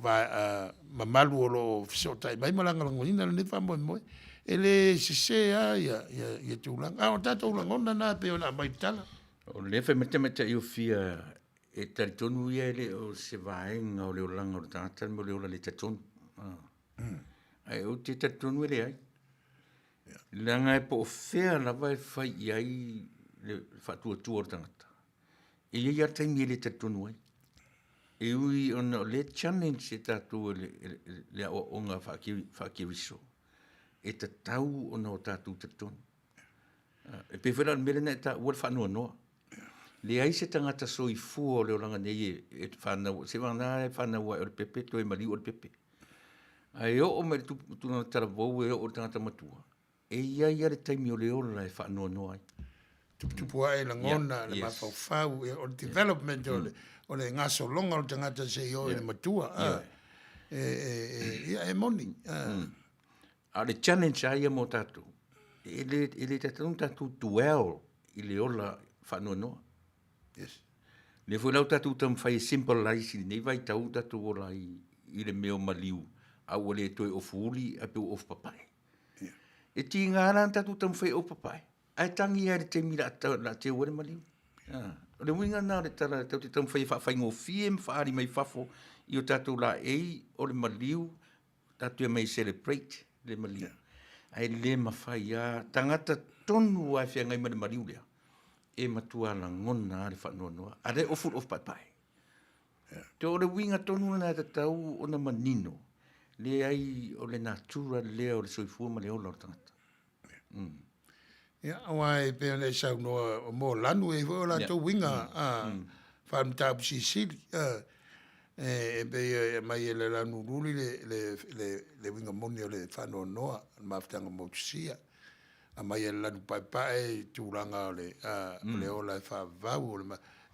mamalu o lo fisotai mai malanga langolina le fa mo ele se ia tūlanga o tātou langona na pe ona mai tala
o le fe mete eu fia e taritonu ia ele o se vaenga o le olanga o le tātou mo le ola le tatonu ai o te tatonu ele ai langa e po fea la vai fai ai le fatua tu o tangata e ia taimi le tatonu ai e ui ona le challenge e tātou le onga whakiwiso e ta tau ona o tātou te tonu. E pe whera mele na e ta ua whanua noa. Le ai se tangata so i fua o le oranga nei e whanau, se wana e whanau o le pepe, to e mali o le pepe. Ai o me tuna tara vau e o tangata matua. E ia le taimi o le ola e whanua noa ai.
Tupu ai la ngona, le mawhau, o le development o le ngaso longa o tangata se i o le matua. Ia e moni.
A le challenge ai mo tātou. E le tātou dwell i le ola whanua noa.
Yes.
Le fwoi lau tātou tam whai simple laisi, nei vai tau tātou ola i le meo maliu, au le toi o fuuli a peu of papai. E ti ngāna tātou tam whai o papai. Ai tangi ai le te mira la te ore maliu. Le winga nā le tala tau te tam whai whai ngō fiem, whaari mai whafo, i o tātou la ei o le maliu, tātou mai celebrate le maliu. Ai le mawhai a tangata tonu ai whia ngai mara maliu lea. e matua la ngona le whanonoa. A re ofu of pai. Te o le winga tonu na te tau o na manino. Le ai o le natura le o le soifua ma le ola o tangata.
Ia, awa e pēr nei sau noa mō lanu e fo la tau winga. Whamtau sisiri. E pe mai e le lanu ruli le winga moni o le whanonoa. Mawhtanga mō tusia. A mai e lanu pai tūranga o le ola e whavau o le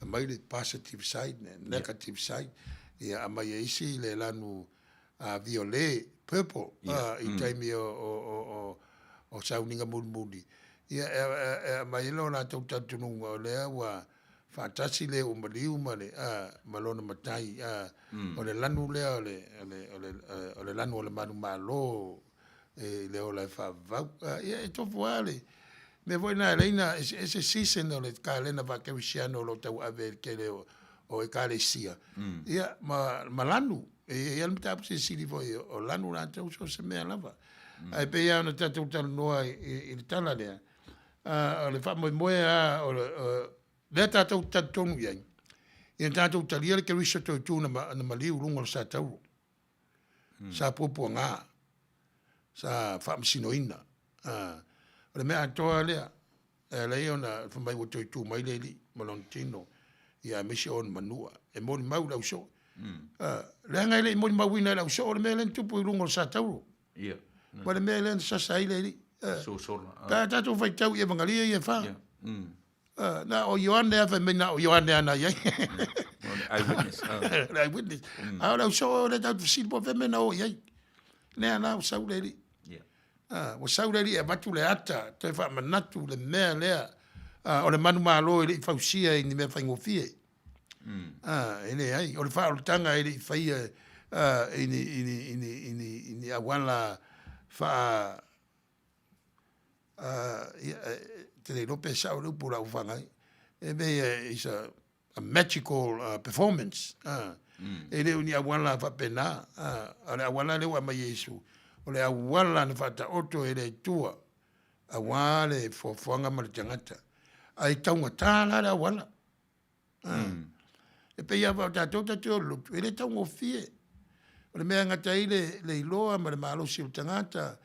mai le positive side, negative side. Ia a mai e isi le lanu violet, purple, i taimi o sauninga muni. Ia mai e lo la tau tatununga o lea wa whatasi le o maliu ma le malona matai o le lanu lea o le lanu o le manu malo le ola e whavau. Ia e tofu ale. Me voi na reina ese season o le kālena whakewisiano lo tau ave ke leo o e kāle sia. Ia ma lanu. E almi tapu se siri voi o lanu la tau so se mea lava. Ai pe ia ona tatou tala noa i le tala lea. O le whamoe o lea tatou tatonu iai. Ia tatou talia le ke risa toi tūna na maliu runga sa tau. Sa popua ngā. Sa whamasinoina. O le mea atoa lea. Lei ona whamai o toi tū mai leili Malontino. Ia mesi o Manua. E moni mau lau so. Lea ngai lei moni mau ina lau so. O le mea len tupu i runga sa tau.
Ia.
Wa le mea len sasai leili.
So sola.
Ta tatou whai tau ia mangalia ia wha. Na o Ioane a whai mena o Ioane ana iai.
Eyewitness.
Eyewitness. A lau so le tau tusipo whai mena o iai. Nea nao sau leili. O saureri e matu le ata, te wha manatu le mea lea, o le manu malo e le i whausia i ni mea whaingofie. Ene ai, o le wha o le tanga e le i whaia i ni awala wha te le lope sao le upura u whangai. E me is a magical performance. E le uni awala wha pena, o le awala leo ama Yesu. O le awala na whata oto e le tua, awale fofuanga ma le tangata. Ai taunga tāla le awala. E pe ia wau tātou tātou lutu, e le taunga o fie. O le mea ngata i le iloa ma le malo si o tangata,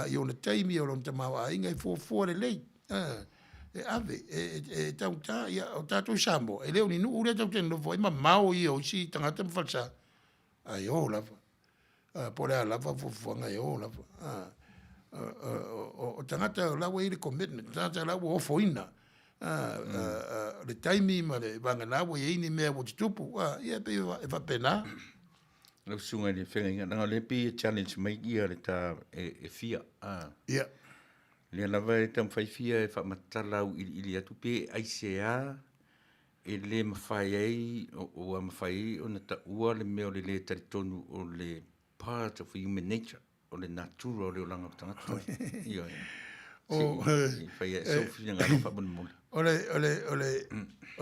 i o na taimi o lonta mawa inga i fofua le lei. E ave, e taunga o tātou sambo, e leo ni nu ure tau tenu fo, ima mau i o si tangata mwhalsa. Ai o lava. Po le lava fuanga e o lava. O tangata lawa i le commitment, tangata lawa o foina. Le taimi ma le vanga lawa i ini mea o tupu, ia pe e va pena.
Lau sunga le whenga, nanga le pi challenge mai ia le ta e fia.
Ia.
Le lava e tam fai fia e whamatalau ili atu pe aisea e le mawhai ai o mawhai o na ta ua le meo le taritonu o le part of human nature, o le natura o le olanga o tangata. Ia. Whai e sofi nga no whabun mole.
O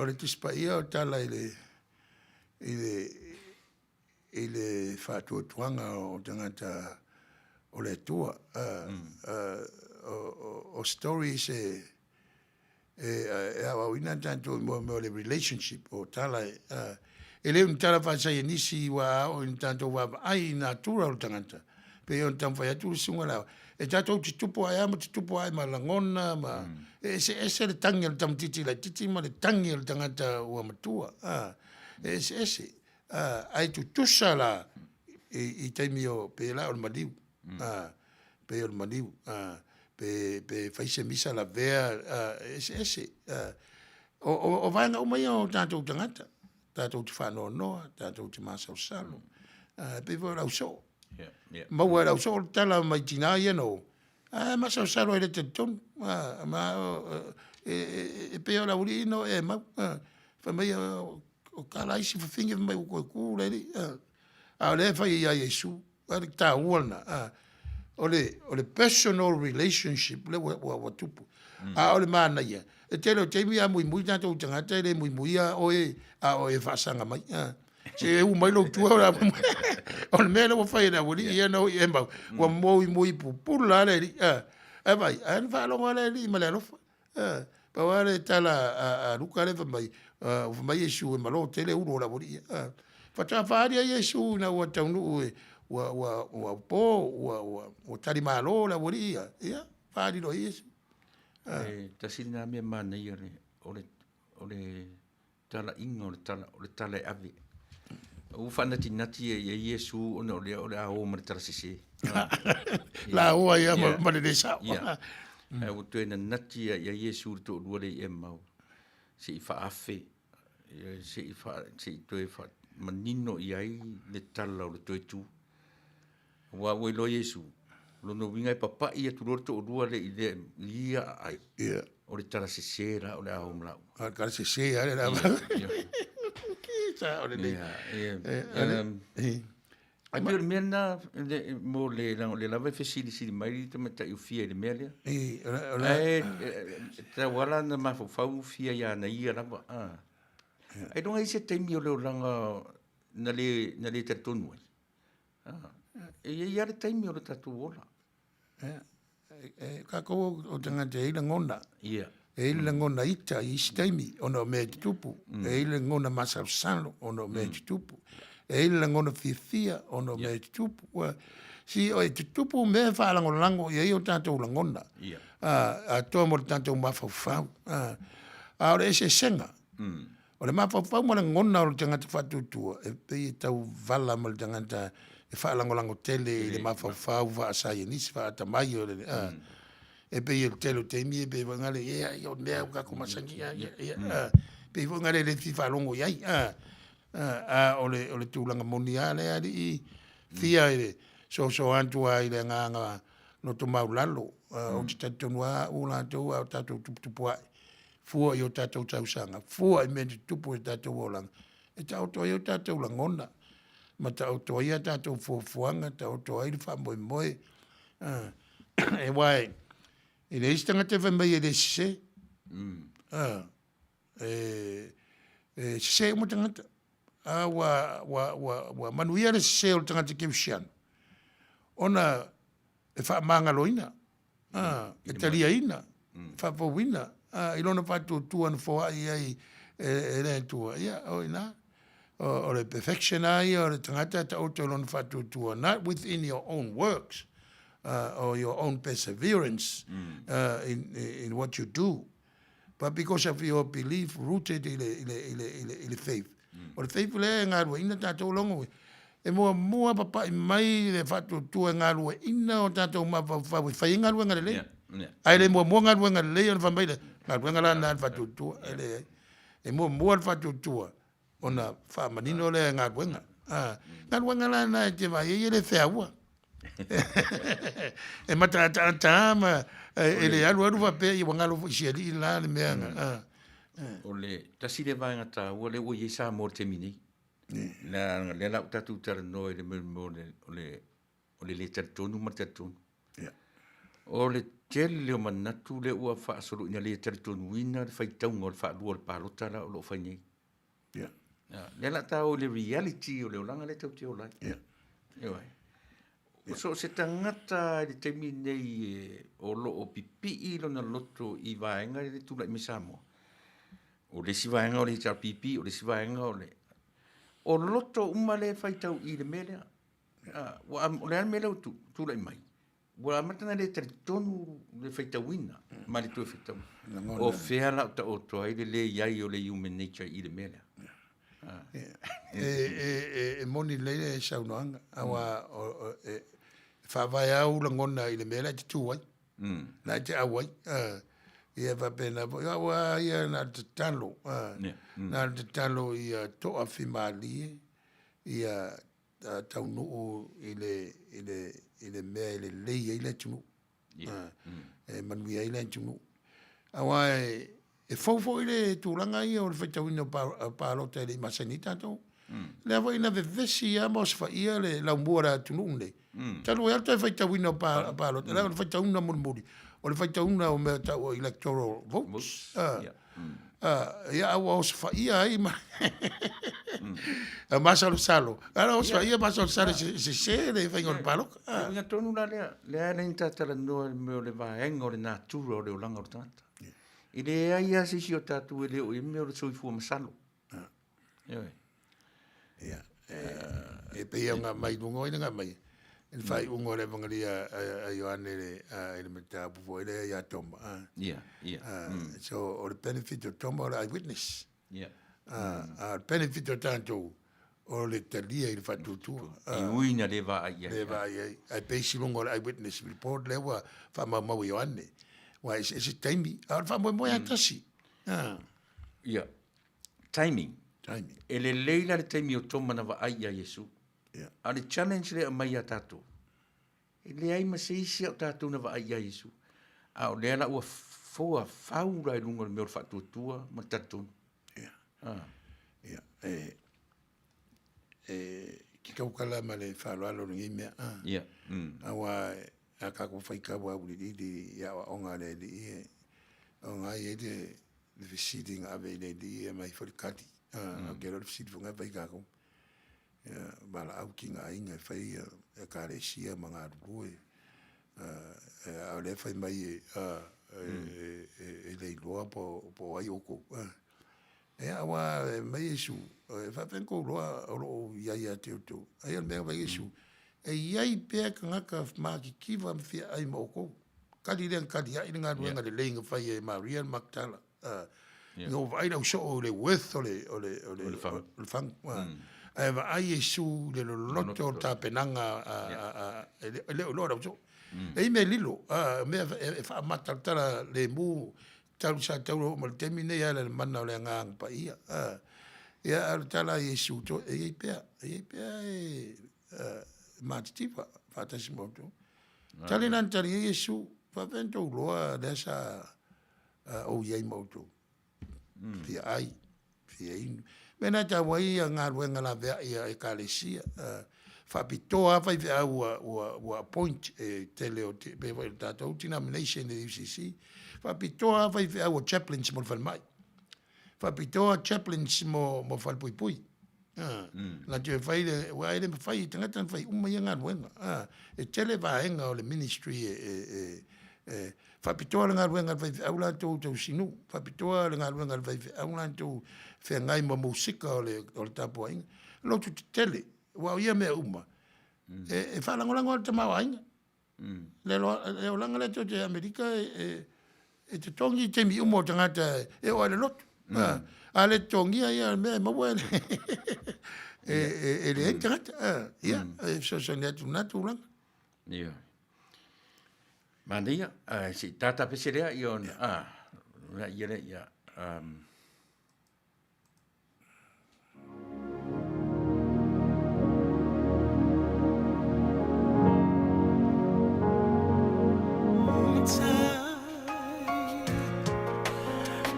le tispa ia o tala i le whatua tuanga o tangata o le tua. O stories e awa ina tanto mo le relationship o tala e leo ni tala whaasai e nisi wa o ni tanto wa ai natura o tangata. Pe o tam whai atu sunga lao. E tatou ti tupu ai ama ti tupu ai ma langona ma e se le tangi al tam titi la titi ma le tangi al tangata ua matua. E se ai tu tusa la i taimi o pe la o maliu. Pe o maliu. Pe faise misa la vea ese o vanga o mai o tatou tangata tatou te whanau noa tatou te masau salo pe vo rau so mau e rau so tala mai tina ia no masau salo e le te ton e pe o rauri no e mau fa mai o kalaisi fa finge mai o ku le a le fa ia Yesu a ta uana o le personal relationship le wa tupu o le mana ia e tele o teimi a mui tatou tangata e le mui a o e whaasanga mai se e umai lo tua o le mea le wa whai na wali ia na e mau wa mui pupula le e vai e whaalonga le li ma le alofa Pa wale tala a luka le mai o mai Yesu e malo tele ulo la bori. Fa ta faria Yesu na wa taunu e wa po wa tali malo la bori ya. Fari lo Yesu.
Tasina me mana ile ole tala ingo ole tala ave. O fana tinati e Yesu ona ole a o mar tala sisi.
La o ya ma de sa.
O tuena nati ya Yesu to luare e mau. Se fa afe. Se fa to fa manino iai le tala o to tu. Wa we lo Yesu. Lo no winga papa ia tu to luare ile ia ai. O le tala sisera o le a omla.
A tala sisera era. Sa o le.
Ai per mena mo le lava facili si mai te meta u fia le mele. Tra wala na ma fa fia ya na ia la. Ai don't se te mi o le langa na le te tonu. Ia le te mi o le tatu ola.
Ka ko o tanga te ila ngona.
Ia.
E ila ngona ita i staimi ono me tupu. E ila ngona masa salo ono me tupu. E ila ngona fifia ono me tupu. Si o te tupu me fa lango lango ia o tatou langona. A to mo tatou mafafau. A ora ese senga. O le mafafau mo ngona o tanga te fatutua. E pe tau vala mo tanga ta e fa lango lango tele le mafafau va sa ye nis fa ta mai o le e pe il telo te mi e pe ngale ia io ne ka ko masangi ia pe ngale le fi fa longo ia ole tūlanga moni ale ali fia ele so antua ile nganga no to maulalo o te tatonua o la to o tato tupua fua yo tato tausanga fua me tupu tato olang e tato yo tato langona ma tato ia tato fuanga tato ai fa moi e wai ele istanga te fa mai ele se se mo tangata wa Manuia le se o tangata kevsian ona e fa manga loina e talia ina fa powina ilona fa tu an fo ai ele tu ia o ina o le perfection ai o le tangata ta o lona fa tu not within your own works or your own perseverance in what you do, but because of your belief rooted in the faith. O le faith le ngā rua ina tātou longo e mua papa i mai le fatu tua ngā rua ina o tātou mawhawhau i whai ngā rua ngā le. Ai le mua ngā rua ngā le o le whamai le ngā rua ngā rana fatu tua e mua le fatu tua o na whamanino le ngā rua ngā rua ngā rana e te vai e le whea e matata ma e le alu va pe i wangalo siali i la le meanga
o le tasi le vai ngata o le o yesa mo termini na le la tatu tar no le mo le tonu ma tonu o le tel le manatu le o fa solo ina le tonu wina le fai tau ngol fa lu pa lo tala o lo fa ni le la ta o le reality o le langa le tau te o la so se tangata le temi nei o lo o pipi lo na loto i vaenga le tula mi samo o le si vaenga o le tar pipi o le si vaenga o loto umale fai tau i le mele wa le mele tu le mai wa matana le tonu le fai tau wina ma le tu fai tau o fea la ta o to ai le iai o le human nature i le mele
e moni le sa unanga awa fa vai au langona i le mele te tuai na te awai ia va pena wa ia na te talo ia to afimali ia taunu i le me le ile tunu e Manuia ile tunu awa e fofo ile tulanga ia o le fetawino pa lo te le masanita to le ava ina vevesi ia mos fa ia le la mbora tunu le talo ia te fetawino pa lo te le fetawino mulmuli o le fetawino o me ta o electoral votes ia awa os fa ia ai ma masalo salo ala os fa ia masalo salo se le fengon palo
nga tonu la le inta tala no me le va engo le natura o le langa o tanta I le aia sisi o tātou e leo e mea o le soifua masalo.
Ia. E pei au ngā mai lungo ina ngā mai. E whai ungo le vangaria a Ioane le mata pufo e le ia toma. So o le benefit o toma o le eyewitness. The benefit o tātou o le talia i le whatutua.
I uina le va ai.
Le va ai. Ai peisi lungo le eyewitness report le wa whamamau Ioane. Wa e se taimi. A le whamau moe atasi.
Ia. Timing. E le leila le taimi o toma na wa ai a Yesu. A le challenge le a mai a tātou. E le ai maseisi o tātou na wa ai a Yesu. A o le ala ua fua faura i lungo le meo le whatutua ma tātou.
Ki kaukala ma le whaloalo ni mea. Awa a kako whaikawa uri di ia wa onga le di e. Onga i e de visiting ave le di e mai whalikati. Gero le visiting funga whaikako. Bala au ki ngā inga whai e kāre sia ma ngā rurue. A le whai mai e le iloa po ai oko. E awa mai Yesu, e whawhenko roa o iai a te utu. Ai al mea mai Yesu, e iai pēr ka ngaka māki kiwa mwhia ai ma oko. Kari reang kari hai ngā ruenga le leinga whai e Maria Magdala. Ngō vai rau so o le worth o le whang. E wa ai Yesu le loto o tā penanga e leo loa rau so. E ime lilo, mea e wha matatara le mū talu sa taulu mo le temine ia le mana o le ngang pa ia. Ia al tala Yesu to e pea matitipa fatasi moto. Tali nan tali Yesu fa vento loa desa o iai moto. Fia ai mena ta wai nga ruenga la vea ia e kalesia. Fa pitoa fa vea ua point tele o te be vai tatou denomination de UCC. Fa pitoa fa vea ua chaplains mo fal mai. Fa pitoa chaplains mo fal pui pui. La te fai le wa ele fai tangata fai uma nga ruenga. E tele va enga o le ministry fa pitoa nga ruenga fai aula to sinu. Fa pitoa nga ruenga fai aula to fe ngai mo musika o le tapo ainga. Lo tu tele wa ia me uma. E fa langolango te mawainga. Le langa le to te Amerika e te tongi te mi umo tangata e o le lot. A le tongi ia me mawele. E le tangata ia so netu langa.
Ia. Manuia, si tata peserea ion la ia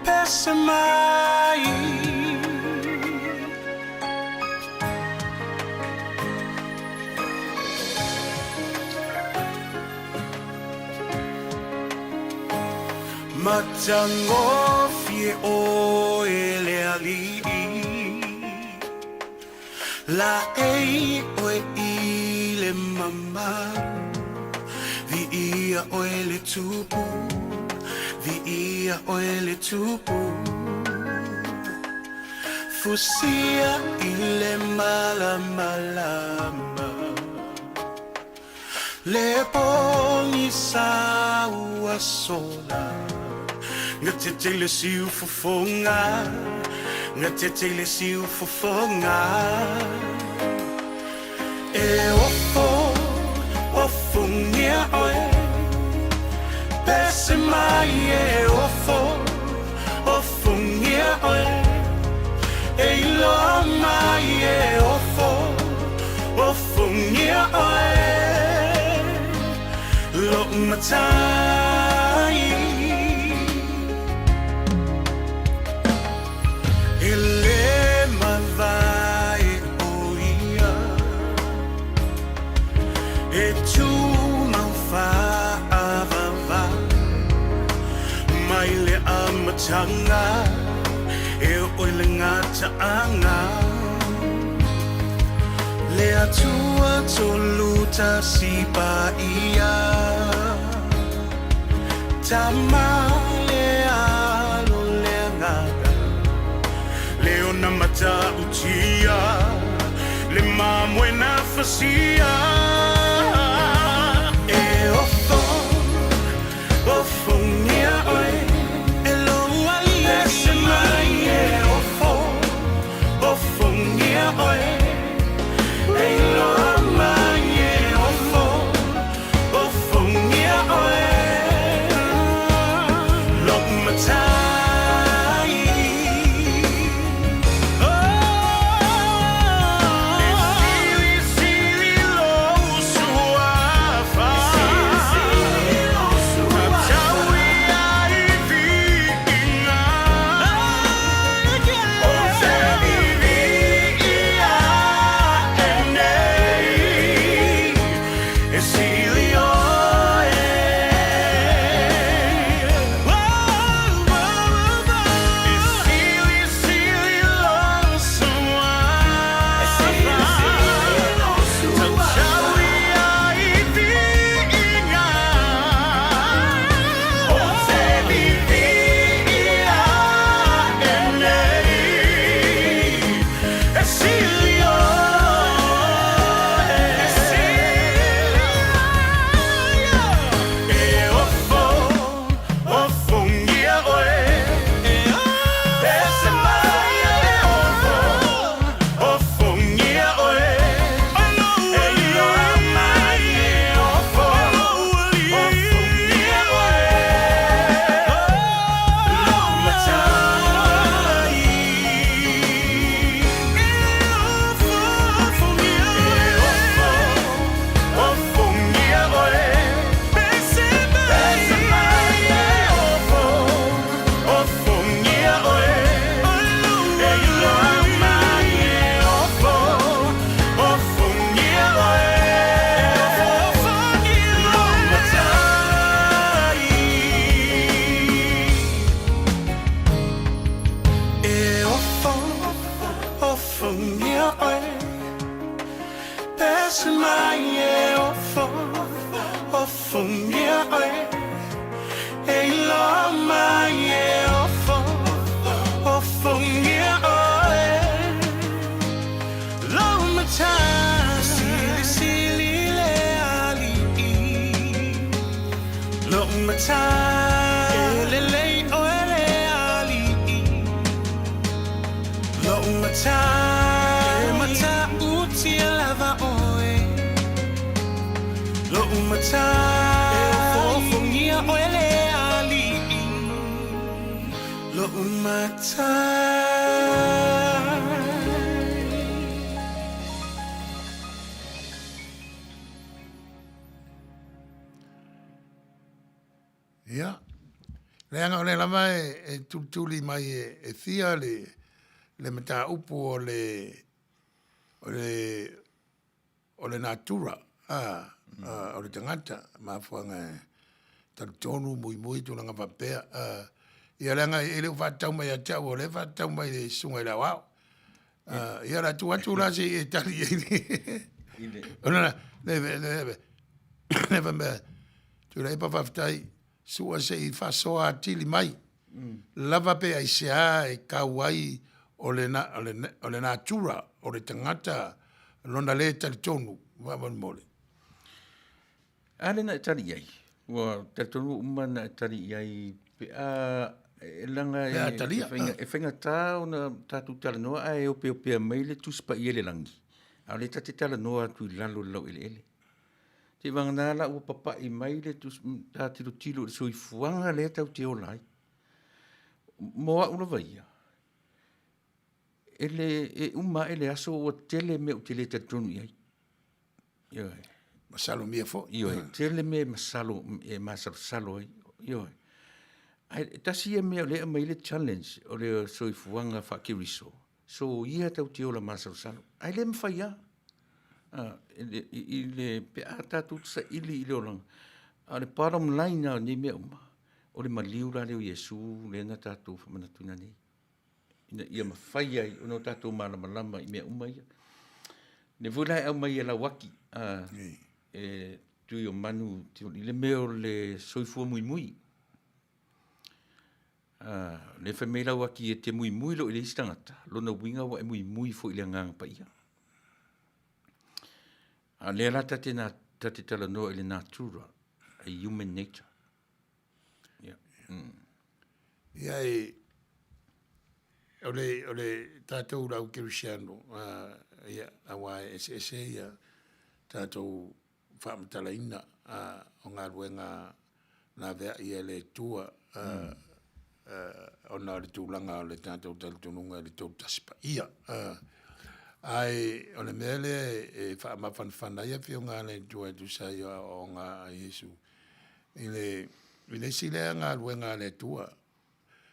Pessamai Matango fie o ele ali La ei o ile mama Vi ia o ele tupu Vi ia o ele tupu Fusia ile malama Le pongi sa ua sola Nga te tele siu fofonga Nga te tele siu fofonga E ofo ngia oe Pese mai e ofo ngia oe E ilo mai e ofo ngia oe Lo matai Ele mavai oia E tu não fa Mai le amatanga E oile ngata anga Le atua toluta si pa ia Tamale a mata utia le mamuena fasia e ofo nia oi e lo ai ese mai e ofo nia oi e lo mai e ofo nia oi lo mata
Ia. Leanga o le lama e tultuli mai e thia le mata upu o le natura. O le tangata. Mafuanga tonu mui tulanga papea. Ia leanga e le whatau mai a tau o le whatau mai le sunga i la wao. Ia la tu la si e tali e ni. Ona neve me tu la ipa whaftai sua se i whasoa atili mai. Lava pe ai sea e kauai o le natura, o le tangata, lona le tali tonu, wawan mole.
Ale na tali iai. Wa tali tonu umana tali iai pe a langa e whenga tā o na tātu tala noa a e ope mai le tuspa i ele langi. A le tate tala noa tu lalo lau ele. Te wangana la ua papa i mai le tātiro tilo le soi fuanga le tau te o lai. Moa ula vaia. E ele aso o tele me o tele tatonu iai. Ioi.
Masalo mia fo.
Ioi. Tele me masalo salo ai. Ioi. Tasi e mea lea mai le challenge o le soi fuanga whakiriso. So ia tau te o la masalo salo. Ai le mwhaia. I le pe a tātou sa ili i leoranga. A le bottom line na ni mea uma. O le maliura leo Yesu le na tātou whamanatuna nei. Ia mawhai ai, ono tātou malama i mea uma ia. Ne vulai au mai e la waki. Tui o manu, i le mea o le soifua mui. Le whamela wa ki e te mui lo i le isi tangata. Lona winga wa e mui fo i le ngang pa ia. Le ala tate tala noa i le natura. A human nature.
Ia ole tātou rau Kirisiano, ia awa ese ia tātou whamatalaina o ngā ruenga nā vea ia le tua o nā le tūlanga o le tātou talitununga le tau taspa ia. Ai o le mele e whaamawhanwhana ia whio ngā le tua tu sai o ngā Jesu. I le silea ngā ruenga le tua.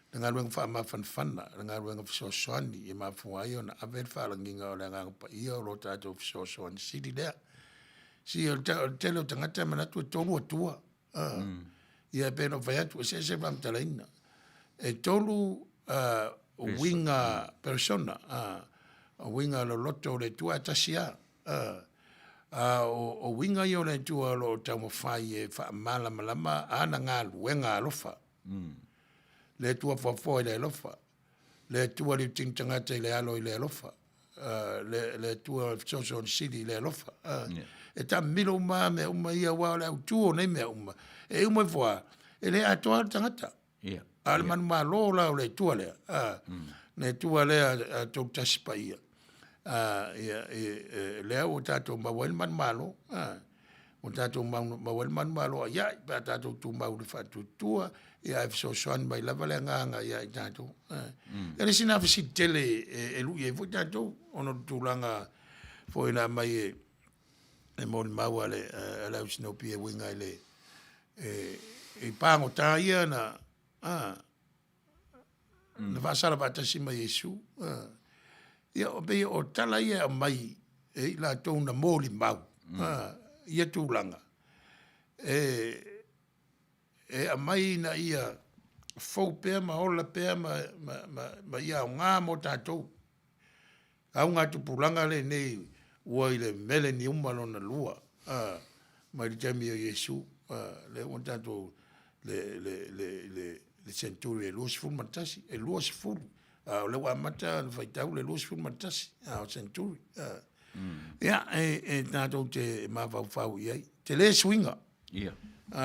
Ngā ruenga whaamawhanwhana, ngā ruenga whisoswani i mawhuai o na awer whalanginga o le ngā pa ia o lo tātou whisoswani. Siri lea. Si o tele o tangata manatu e tolu atua. Ia pēno whai atu, e se whamtalaina. E tolu winga persona, o winga lo loto le tua atasia. O winga i o le tua lo tau mawhai e whaamala malama, ana ngā luenga alofa. Le tua whawhoi le alofa. Le tua li ting tangata i le alo i le alofa. Le tua social city le alofa. E ta milo ma me uma ia wa le tuo nei me uma. E uma fwa, e le atoa tangata. Al man ma lo la le tua le. Ne tua le a tau taspa ia. Le o tato ma wel man malo. O tato ma wel man malo. Ia, pa tato tu ma uli fatu tua. Ia e so soan mai lava le nganga ia i tato. E le sina fisi tele e lu e fu tato. Ono tūlanga fo ina mai e mōni maua le lau sinopi e winga le e pāngo tā ia na whasara wātasi mai Jesu. Ia o pei o tala ia mai e la tōna mōli mau. Ia tūlanga. E a mai na ia fau pēr ma hola pēr ma ia o ngā mo tātou. Au ngā tupulanga le nei ua i le mele ni umalo na lua. Mai le temi o Jesu. Le o tātou le centuri e luas fulu matasi. E luas fulu. O le wa mata le faitau le luas fulu matasi. O centuri. Ia e tātou te mawau iai. Te le swinga.
Ia.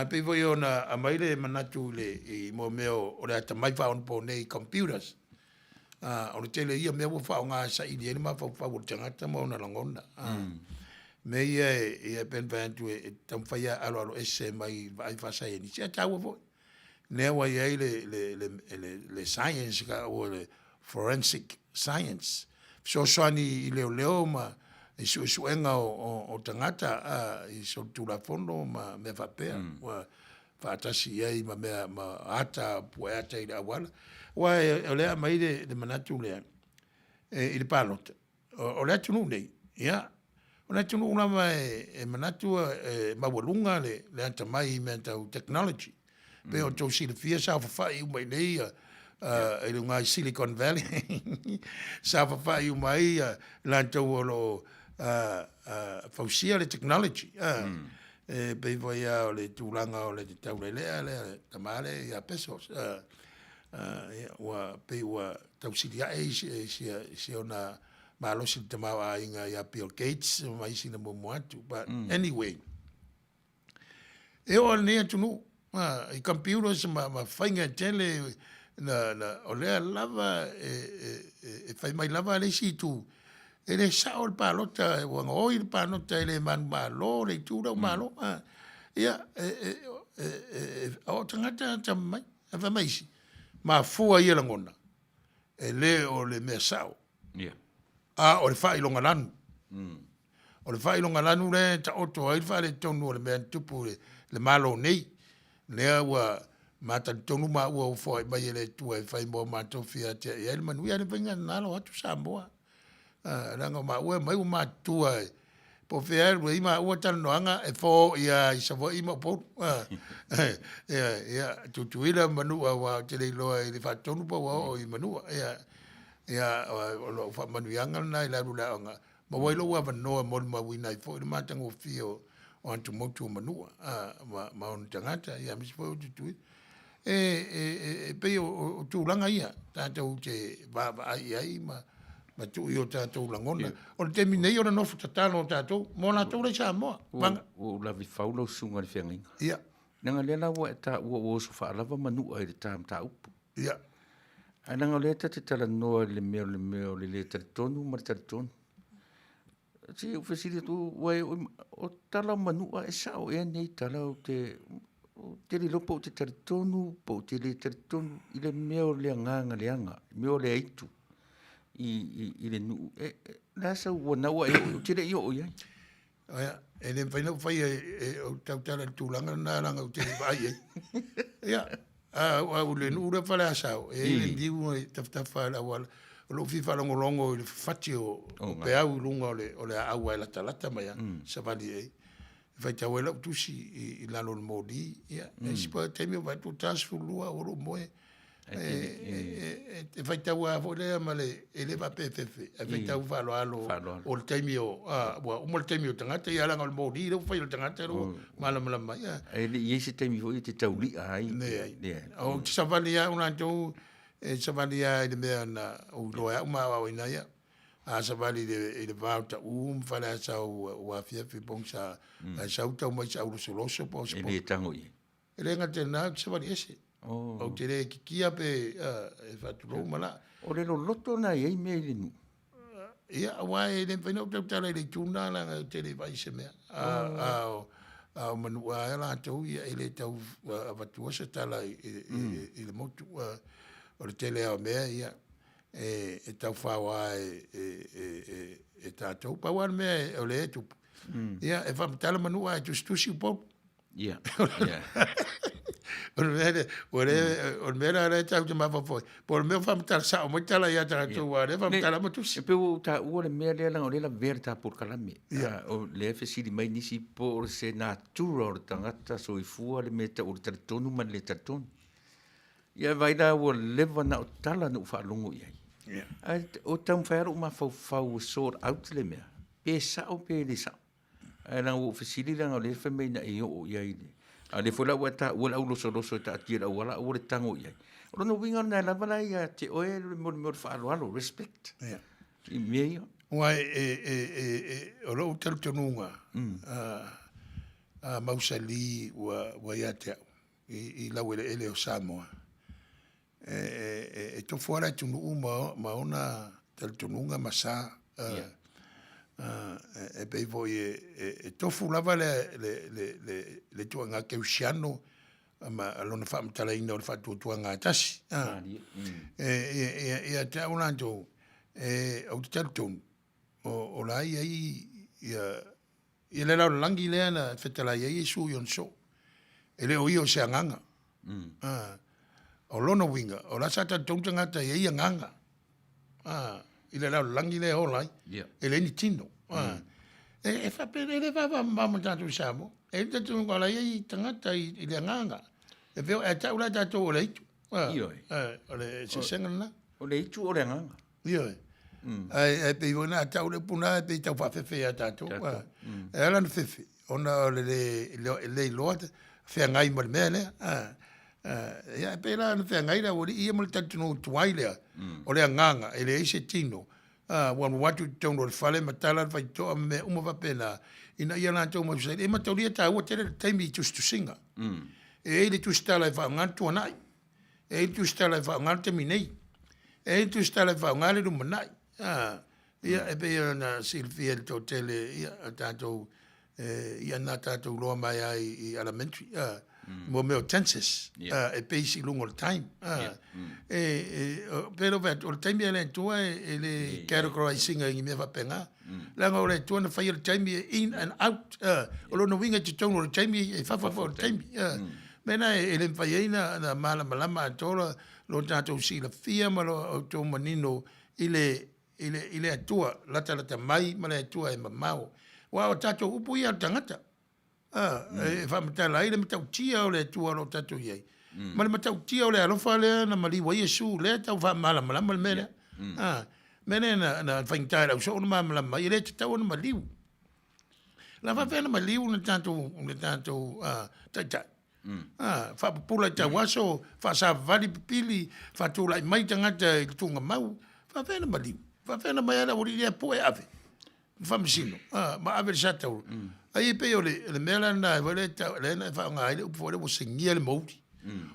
Pei voi ona a mai le manatu le i mo meo o le ata mai whaon po nei computers. O le tele ia mea whao ngā sa ili eni ma whao tangata mo na langona. Me ia e pen vantu e tamwhaia alo ese mai vai whasa eni. Sia taua voi. Nea wa iei le science ka o le forensic science. So soani i leo ma e suenga o tangata i so tula fono ma me whapea. Whaatasi iei ma mea ma ata pueata i le awala. Wa o lea mai le manatu lea i le pālota. O lea tunu nei, ia. O lea tunu unama e manatu mawalunga le anta mai me antau technology. Pe o tau si le fia sa whawhai umai nei e le ngai Silicon Valley. Sa whawhai umai le antau o lo fausia le technology. Pe voi o le tūlanga o le tau lea le tamale i a pesos. Wa pe wa tausiria si ona malosi te mawa inga ya Bill Gates mai sina mo atu. But anyway, e o ne tunu i computers ma fainga tele na o le lava e fai mai lava le si tu e le sa o palota e wanga o il panota e le man malo le tu da malo ia o tangata tamai ava mai si ma fua ia langona. E le o le mea sao. O le whai longa lanu. O le whai longa lanu le ta oto ai wha le tonu o le mea tupu le malo nei. Lea ua mata tonu ma ua u fwoi mai le tua e whai mo matofia te e ele manuia le venga nalo atu Samoa. Ranga ma ua mai u matua e po fea rua ima ua tanoanga e fo ia i savo ima po ia tutuila manua wa te le loa i le whatonu pa wa o i manua ia o lo wha manuianga na i laru laonga ma wailo ua vanoa molu ma wina i fo i le matango fio o antu motu o manua ma on tangata ia misi fo tutuila pe o tūlanga ia, tātou te vāva ai ma tu i o tātou langona. O te minei o na nofu tatalo o tātou, mō nātou rei sa moa.
O la vi faula sunga ni whenginga.
Ia.
Nanga lea lawa e tā ua o su whaalava manua i te tā upu.
Ia.
Ai nanga lea te tala noa le meo le taritonu ma le taritonu. Si o whesiri tu wai o tala manua e sao e nei tala o te li lopo o te taritonu, po te le taritonu, i le meo le nganga leanga, meo le aitu. I le nu la sa wana wa o te le o ia.
Ia, e le whainau whai o tautara tūlanga nā ranga o te vai e. Ia, o le nura whale asao, e le ndiu e taftafa la wala, o lo fifa longo i le whati o pe au lunga o le au e la talata mai a, sa vali e. Whai tau e lau tusi i lalo le mōdi, ia, e sipa teimio vai tu tāsfu lua o lo moe, e whai tau a wholea ma le ele va pefefe, e whai tau whalo alo o le teimi o le teimi o tangata, i alanga o le mōri, reu whai o tangata ro, malama, ia.
E le i se teimi hoi te tauli ai.
O te savali a una tau, e savali a i le mea na o loa au maa o ina ia, a savali i le vauta whale a sau ua fiafi pong sa tau mai sa urusoloso po se po.
E le tango i.
E le ngate na savali ese. O te re kikia pe e whatulou mala.
O le loto na iei mea i le nu.
Ia, awa e le whainau tau tala i le tūna langa te re vai se mea. O manua e la tau ia i le tau watuasa tala i le motu. O le tele au mea ia. E tau whawa e tātou. Pawan mea o le etupu. Ia, e whamatala manua e tustusi upau.
Ia, ia.
O le mea re tau te mawhawhoi. Po le mea whamatala sa o moitala ia tātou wa re whamatala matusi.
E peu ta ua le mea lea langa o le la vera ta por kalame. O le whesiri mai nisi po o se natura o le tangata so i fua le mea ta o le taritonu ma le taritonu. Ia vaida ua lewa na o tala na uwha alongo iai. O tau mwhaera o mawhau sort out le mea. Pe sao pe le sao. Ai nang o whesiri langa o le whamei na e o iai le. A le whela ua ta ua lau loso ta atira wala ua le tango iai. O rono winga na lavala ia te oe le mo whaalo respect. I mea ia.
Wai o lo tarutonunga. Mausali ua ia te au. I lau ele o Samoa. E to fuara tunu ma ona tarutonunga masa. E peivo e tofu lava le tuanga ke usiano ma alona fa mtala ina o fa tuanga tasi e te una to o tarton o la ai ia le la langi le na fetala ia su yon so ele o io se anganga o lona winga o la sata tonganga ta ia nganga ile la langi le olai ele ni tino e fa pe ele va vamos tanto samo e te tu ngola i tangata i le nganga e veo e ta ula ta to le ole se sengana
ole tu ole nganga
e pe ona ta ule puna pe ta fa fe ta to e ala no fe ona le lord fe ngai mo mele ia pe la no fe ngai la o i mo tanto no tuaile ole nganga ele ise tino wan watu tono fale matala vai to me uma va pena ina ia na to mo se e matoria ta o tere taimi tu singa e ele tu stala va ngantu nai e tu stala va ngante minei e tu stala va ngale du manai ia e pe na Silvia to tele ia tanto ia na tanto lo mai ai elementary mo meu tenses e pesi lungo time pero vet o time ele tua ele categorizing ngi me va penga la ngore tua na fire time in and out o lo no winga te tono o time e fa time mena ele fai na mala tola lo tato si la fia ma lo to manino ile tua la mai ma le tua e mamau wa o tato upu ia tangata e fa mata la ile mata tia o le tua lo tato ye ma le mata tia o le alofa le na mali wa yesu le ta fa mala mele mene na fa intara so no mala ile ta o no mali la fa na mali un tanto tata Whapapula ta waso, whasavali pipili, whatula i mai tangata i tunga mau, whawhena maliu. Whawhena mai ana ori rea poe ave. Whamasino, ma ave sa tau. Ai pe o le mela na, wale ta, le na whaanga aile upo wale, wa sengia le mauri.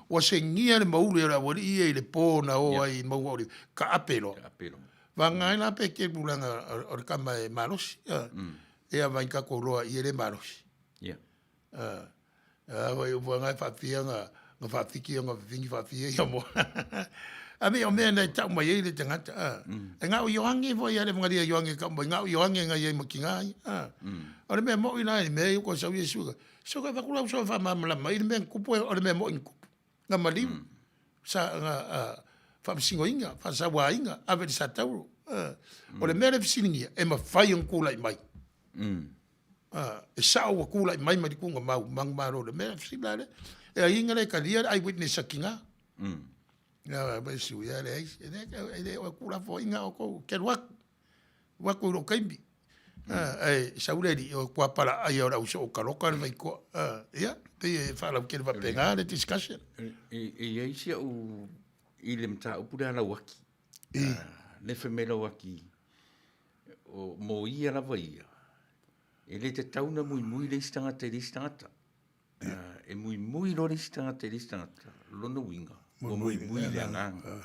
Wa sengia le mauri, ora wale ia i le pō na o ai mau ori, ka apelo. Wanga ina pe ke bulanga ori kama e marosi. Ea vai ka koroa i ele marosi. Wai upo ngai whawhia nga whawhiki nga whingi whawhia ia mo. Ame o mea nei tau mai e le tangata. E ngā o ioange voi ale mga ria ioange ka mo. Ngā o ioange nga iei maki ngai. Ore mea mo ina e mea iu ko sau Yesu. So ka whakulau so whamamala mai. Ine mea kupu e ore mea mo in kupu. Nga maliu. Sa nga whamisingo inga. Whasawa inga. Ave di sa tauro. Ore mea le fisiningia. E ma whai ang kula i mai. E sao wa kula i mai ma di kunga mau. Mang maro le mea fisinale. E a inga le ka lia eyewitness a kinga. Ya, ba si ya le ai o kula fo inga o ko ke waku ro kaimbi. Saureri o kwa para ai ora uso o kaloka mai ko. Ya, te fala ke va pegar de discussion.
E sia o ile mta o pura la waki. Le femela waki. O mo ia la vai. Ele te tauna muy le stangata le stangata. E muy lo le stangata le stangata. Lono winga. Muy le anganga.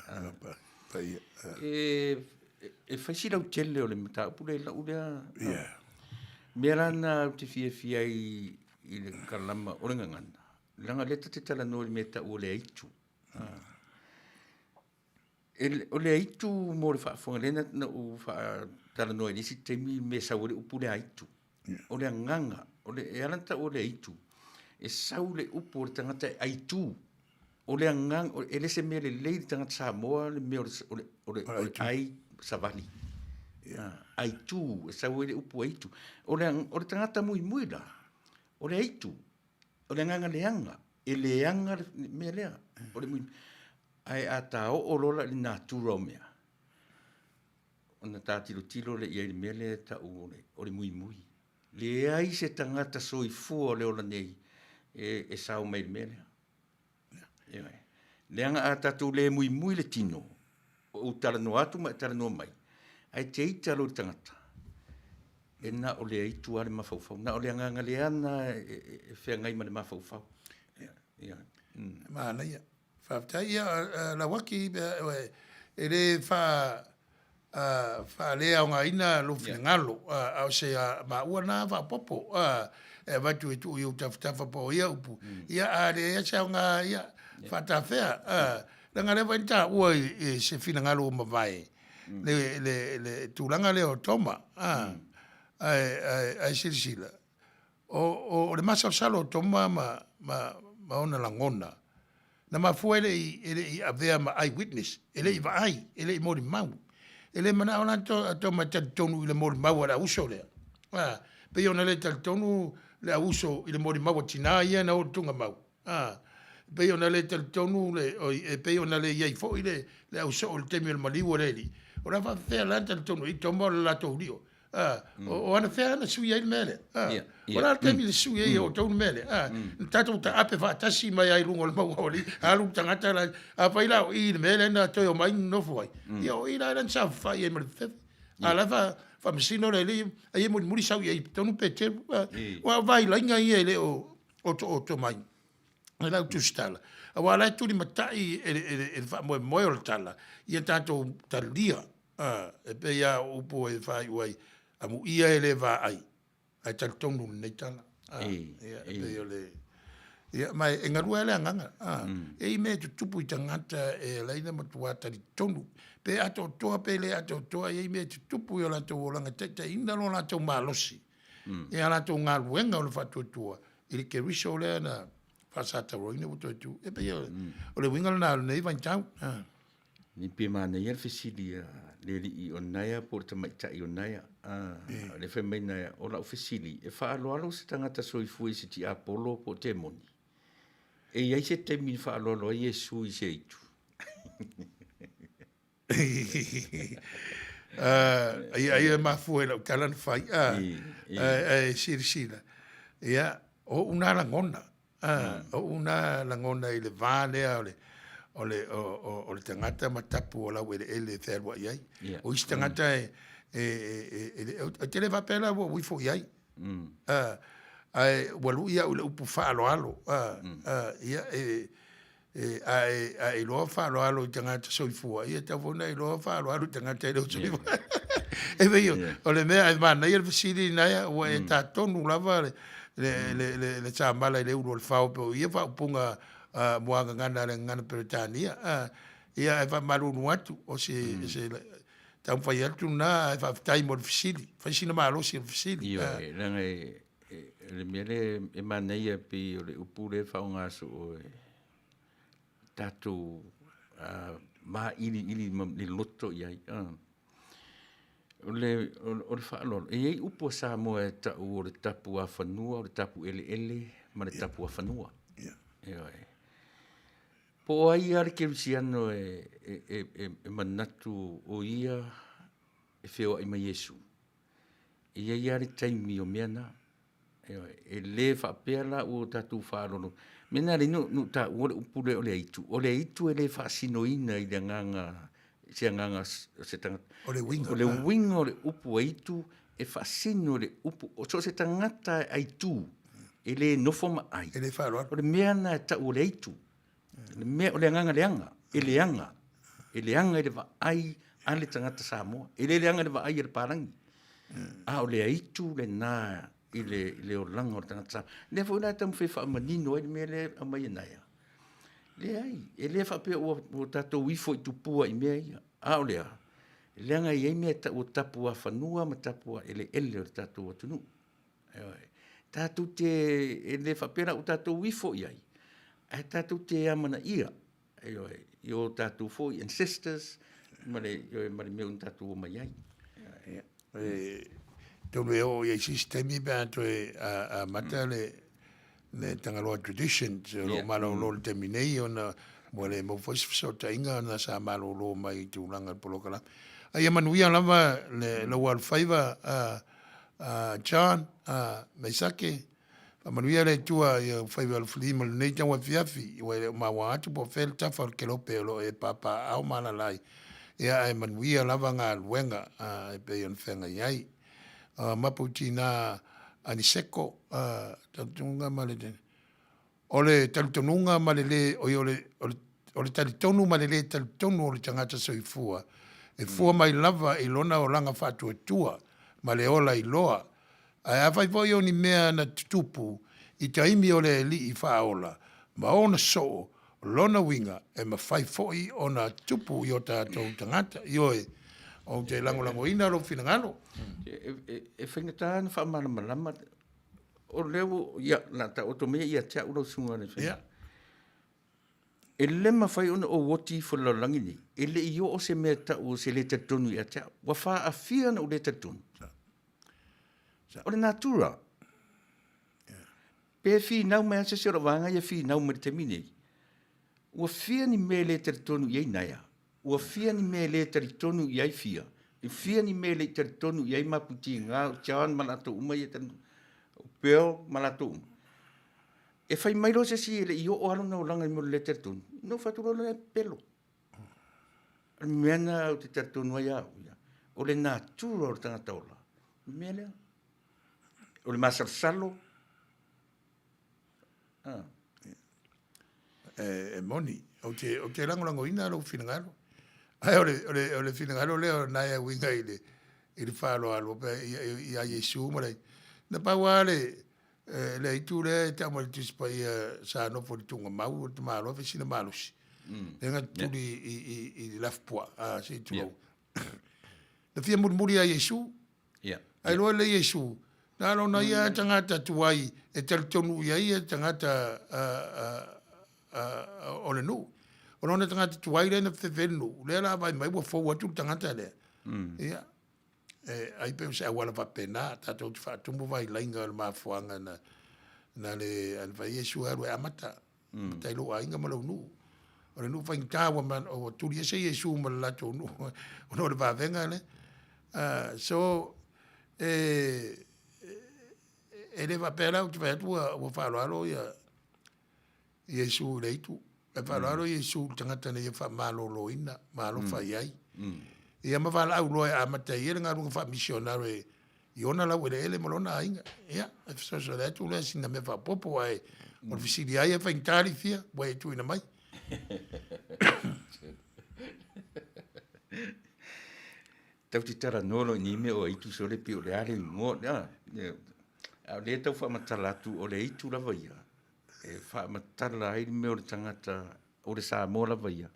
E fai la utelle o le mata pure la uda. Merana te fia i le kalama o le nganga. Langa leta te tala no le meta o le aitu. O le aitu mo le whaafonga lena na o tala no e nisi te mi me sa o le upu le aitu. O le nganga, o le alanta o le aitu. E sau le upu o le tangata aitu. O le ngang, ele se me le lei tangata Samoa, le me o le ai savali. Aitu, e sau ele upu aitu. O le tangata muy la. O le aitu. O le nganga leanga. E leanga me lea. O le muy. Ai ata o lola li natura o mea. O na tā tilo le iai me le ta o le muy. Le ai se tangata soifua le ola nei. E sao mai me lea. Leanga a tatu le muy le tino. O tala no atu ma tala no mai. Ai te ita lo tangata. E na o le aitu ale mafaufau. Na o le anganga le ana e whea ngai ma le mafaufau.
Mana ia. Whaftai ia la waki e le wha lea o ngā ina lo whingalo. Au se maua nā whapopo. E watu e tu i o tawhitafa po ia upu. Ia a le ea o ngā ia. Fata fea, langa le vai ta ua se fina ngalo o mawai. Le tūlanga le o toma, ai sirisila. O le masa o salo o toma ma ona langona. Na mafua ele i avea ma eyewitness, ele i vaai, ele i mori mau. Ele mana ona toma tonu i le mori mau ala uso lea. Pe ona le tonu le uso i le mori mau tina ia na o tunga mau. Pe ona le tonu le pe ona le iai fo ile le au so le temi le maliu le li ora fa fe la tonu I tomo la to rio o ana fe ana sui ai mele ora temi le sui ai o tonu mele tato ta ape fa tasi mai ai lungo le mau oli alu tangata la a fa ila I le mele na to mai no foi io ila ran sa fa ai me fe ala fa msino le li ai mo muri sau ai tonu pete wa vai la inga ai le o to mai. Ela tu stala. Awala tu ni matai fa mo o tala. Ia tato talia. E pe ia upo e fai wai. Amu ia ele va ai. Ai tal tonu nei tala. Ia pe ole. Ia mai engaru ele nganga. E me tu tupu I tangata e laina matuata ni tonu. Pe ato toa pe le ato toa e me tu tupu yo la to langa tete inda lo la to malosi. E ala to ngaluenga o le fatu tua. Ile ke riso le na pasata roina o tu e pe o le winga na nei vai tau
ni pe mana ia fesilia le I onaia por te mai tai onaia le fe mena o la ofesili e fa alo se tangata soifui se ti apolo po te moni e ia se te mi fa alo Yesu I se itu
ia ma fuela kalan fai sila ia o una langona o una langona i le vale o le tangata matapu o lau ele thea wa iai. O isi tangata te le vapela wa wifo iai. Ai walu ia ule upu whaalo alo. Ia ai loa whaalo alo i tangata soifua. Ia tawona i loa whaalo alo i tangata i leo soifua. E vei o le mea e mana ia le fasiri naia ua e tā tonu lava le tāmala i le uru o le whao peo. Ia whaupunga moanga ngana Peretania. Ia e whamarunu atu o se tau whai atu na e whaftai mo le fasiri. Fasina maalosi le fasiri.
Ia e langa le mea le e mana ia pi o le upu le whaonga so o tātou ma ili le loto iai. O le whaalolo. E ei upo sa mo e tau o le tapu a whanua, o le tapu ele, ma le tapu a whanua. Po ai ar ke visiano e manatu o ia e wheo ai mai Yesu. E ai ar taimi o meana. E le whapela o tatu whaalolo. Mena ri nu ta o le upule o le aitu. O le aitu e le whaasinoina i le nganga se nganga se tanga
O le winga.
O le winga o le upu aitu e fasino le upu o so se tangata aitu e le nofo ma ai.
E le whaaloa.
O le mea na e ta o le aitu. Le mea o le nganga leanga. E le anga. E le anga e le va ai ale tangata Samoa. E le anga le va ai e le parangi. A o le aitu le na i le o langa o le tangata Samoa. Le fo na tamu fe wha manino e le mea le amai e naia. Le ai. E le wha pia o tato wifo i tupua i mea ia. A o lea. Leanga i eime o tapu a whanua ma tapu a ele o tatou atunu. Tātou te e le whapera o tātou wifo i ai. E tātou te amana ia. I o tātou fo i ancestors. Ma le mea un tātou o mai ai.
Tonu e o i sistemi bēnto e a mata le tangaloa traditions. Lo malo lo le teminei o na mo le mo fos so tainga na sa malo lo mai tūlanga polokala. Ia Manuia lava le wal faiva John mai sake Manuia le tua ia faiva le flima le nei tau fiafi o ma wa atu po fel tafa ke lo pelo e papa au mala lai ia ai Manuia lava nga luenga e pe on fenga iai maputina ani seko tantunga malede ole tantunga malele ole talitonu malele talitonu ole tangata soifua e fua mai lava i lona o langa whātua tua, ma le ola i loa. Ai awhai voi o ni mea na tupu, i taimi o le li i whaola, ma ona so, lona winga, e ma whai foi o na tupu i o tātou tangata, i oe, o te lango ina lo whinangano.
E whingataa na whamalama, o leo, ia, la ta otomea ia tia uro sunga ne whinga. E le mawhai ona o woti whalalangi ni. E le i o se mea tau se le tatonu i atea. Wa wha a whia na o le tatonu. O le natura. Pe whi nau mea se se rawanga ia whi nau mea te mine. Ua whia ni me le tatonu i ai naia. Ua whia ni me le tatonu i ai whia. E whia ni me le tatonu i ai maputi ngā John malato umai e tanu. Peo malato umai. E fai mai lo se si ele i o alo na olanga i mo le tertun. No faturo le pelo. Mena o te tertun wa ia. O le natura o le tangata ola. Mele. O le masarsalo.
Moni. O te lango ina lo finangalo. Ai o le finangalo leo na ia winga i le whalo alo. Ia Yesu mo le. Na pa wale. Le itu le te amale tispa ia sa no for tunga mau te malo fe sina malusi nga tuli i lafpoa si tu le fia murmuri a Yesu ai lo le Yesu na lo na ia tangata tuai e tel tonu ia tangata o le nu o lo na tangata tuai le na fe venu le la vai mai bo fo watu tangata le ia ai pe se wala va pena tato fa tumbo vai lainga ma fuanga na le al vai Yesu aru amata tai lo ainga malo nu ora nu vai ta wa man o tu ye se Yesu ma la to nu no le va venga le so ele va pela o va tu o fa lo alo ya Yesu le itu. E whalaro Yesu tangata na ia wha malolo ina, malo wha iai. Ia mawala au loe a matai ele ngā runga wha misionaro e iona lau ele ele malona ainga. Ia, e whasoso le atu lea sina me wha popo ai. Mor visiri ai e wha intari fia, wai e tuina mai.
Tau ti tara nolo ni me o itu so le pio le ale ngo ya. A le tau wha matala atu o le itu lava ia. E wha matala ai me o le tangata o le Samoa lava ia.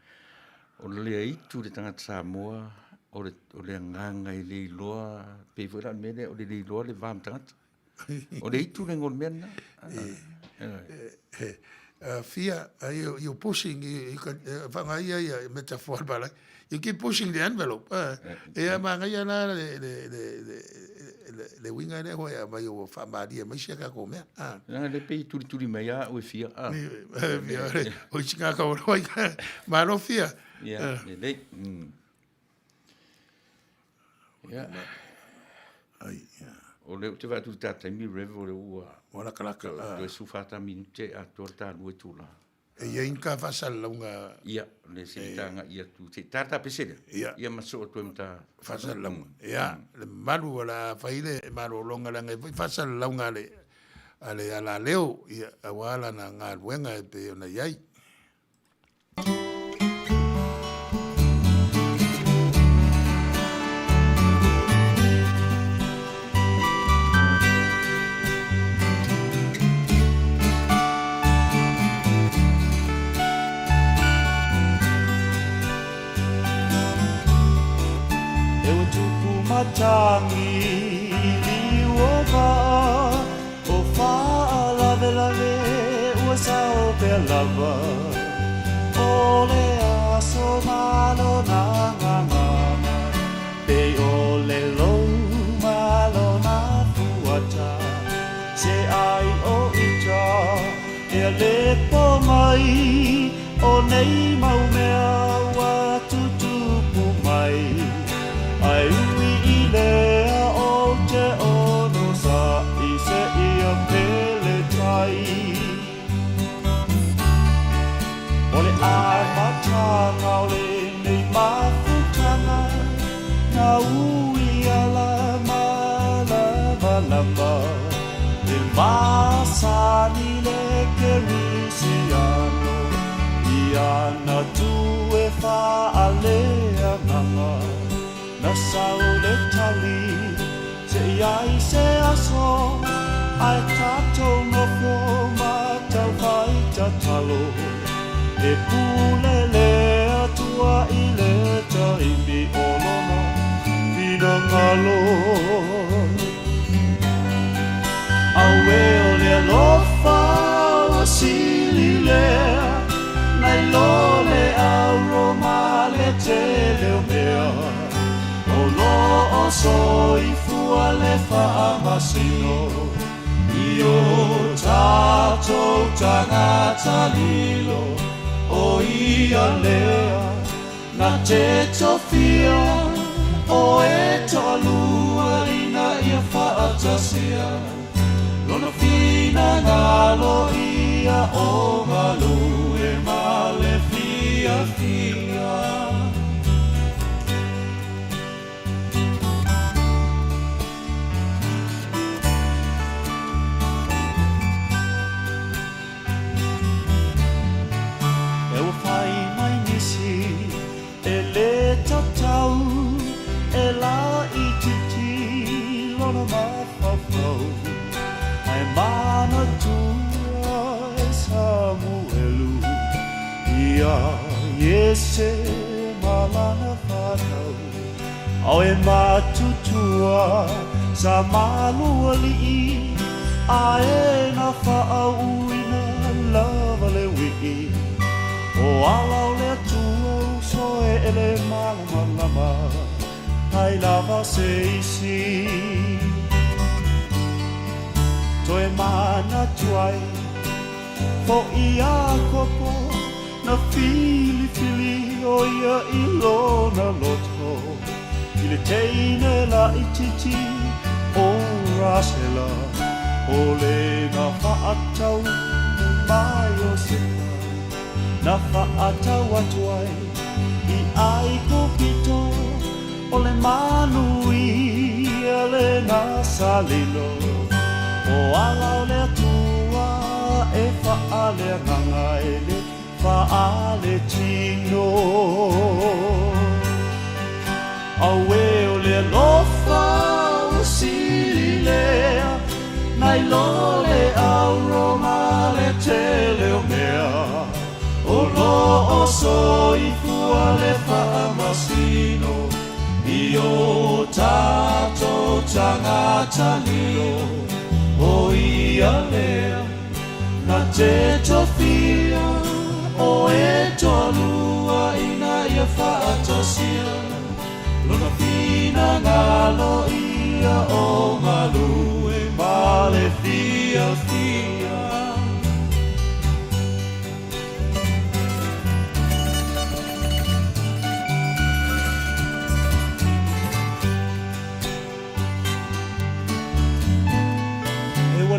O le itu le tangata Samoa o le nganga i le iloa pe wera mele o le iloa le vam tangata. O le itu le ngol mena.
Fia, you're pushing, metaphor, but you keep pushing the envelope. E manga ia na le winga ne hoa mai o whamaria mai sia ka komea.
Nga le pei turi mai a o fia.
O chinga ka oroi ka maro fia.
Yeah, le. Yeah.
Ai,
o le te va tu tata mi Reverend o ua.
Ora kalaka.
O su fata minute a torta lu tula.
E ia inka fasalunga.
Ia, le sitanga ia tu te tata pesele. Ia maso tu mta
fasalunga. Ia, le malu la faile malu longa langa fasalunga le ale ala leo ia awala na nga luenga e pe ona iai.
Matangi liwoga o fa lave lave o sao pe lava o le aso malo na nganga pe o le lo malo na fuata se ai o ita e le po mai o nei mau mea wa tutupu mai ai lea o te ono sa I se ia pele tai o le ai matanga o le nei mafutanga na ui ala malama le masani le kerisiano I ana tu e fa alea nganga na saule tali se ai se aso ai tato no forma tau vai tatalo e pulele atua I le taimi olono vina ngalo awe o le alofa o sili lea nai lole aroma le tele o mea o soi fuale fa amasino io tato tangata lilo o ia lea na te tofia o e tolua ina ia fa atasia lono fina ngalo ia o malu e male fia fia Yese malana fatau au e matutua sa malu ali a e na fa'auina lava le wiki o ala le tua so e ele malama ai lava se isi to e mana tuai fo ia kopo na fili o ia I lona loto I le teine la ititi o rasela o le na whaatau mai o se
na whaatau atu ai I ai ko pito o le Manuia le ngā salilo o ala o le atua e whaale nganga e le whaale tino aue o le lofa o sili lea nai lo le auroma le tele o mea o lo o soi fua le whaamasino I o tato tangata lio o ia lea na te tofia o e tolua ina ia whaatosia lona pina ngalo ia o malue male fia fia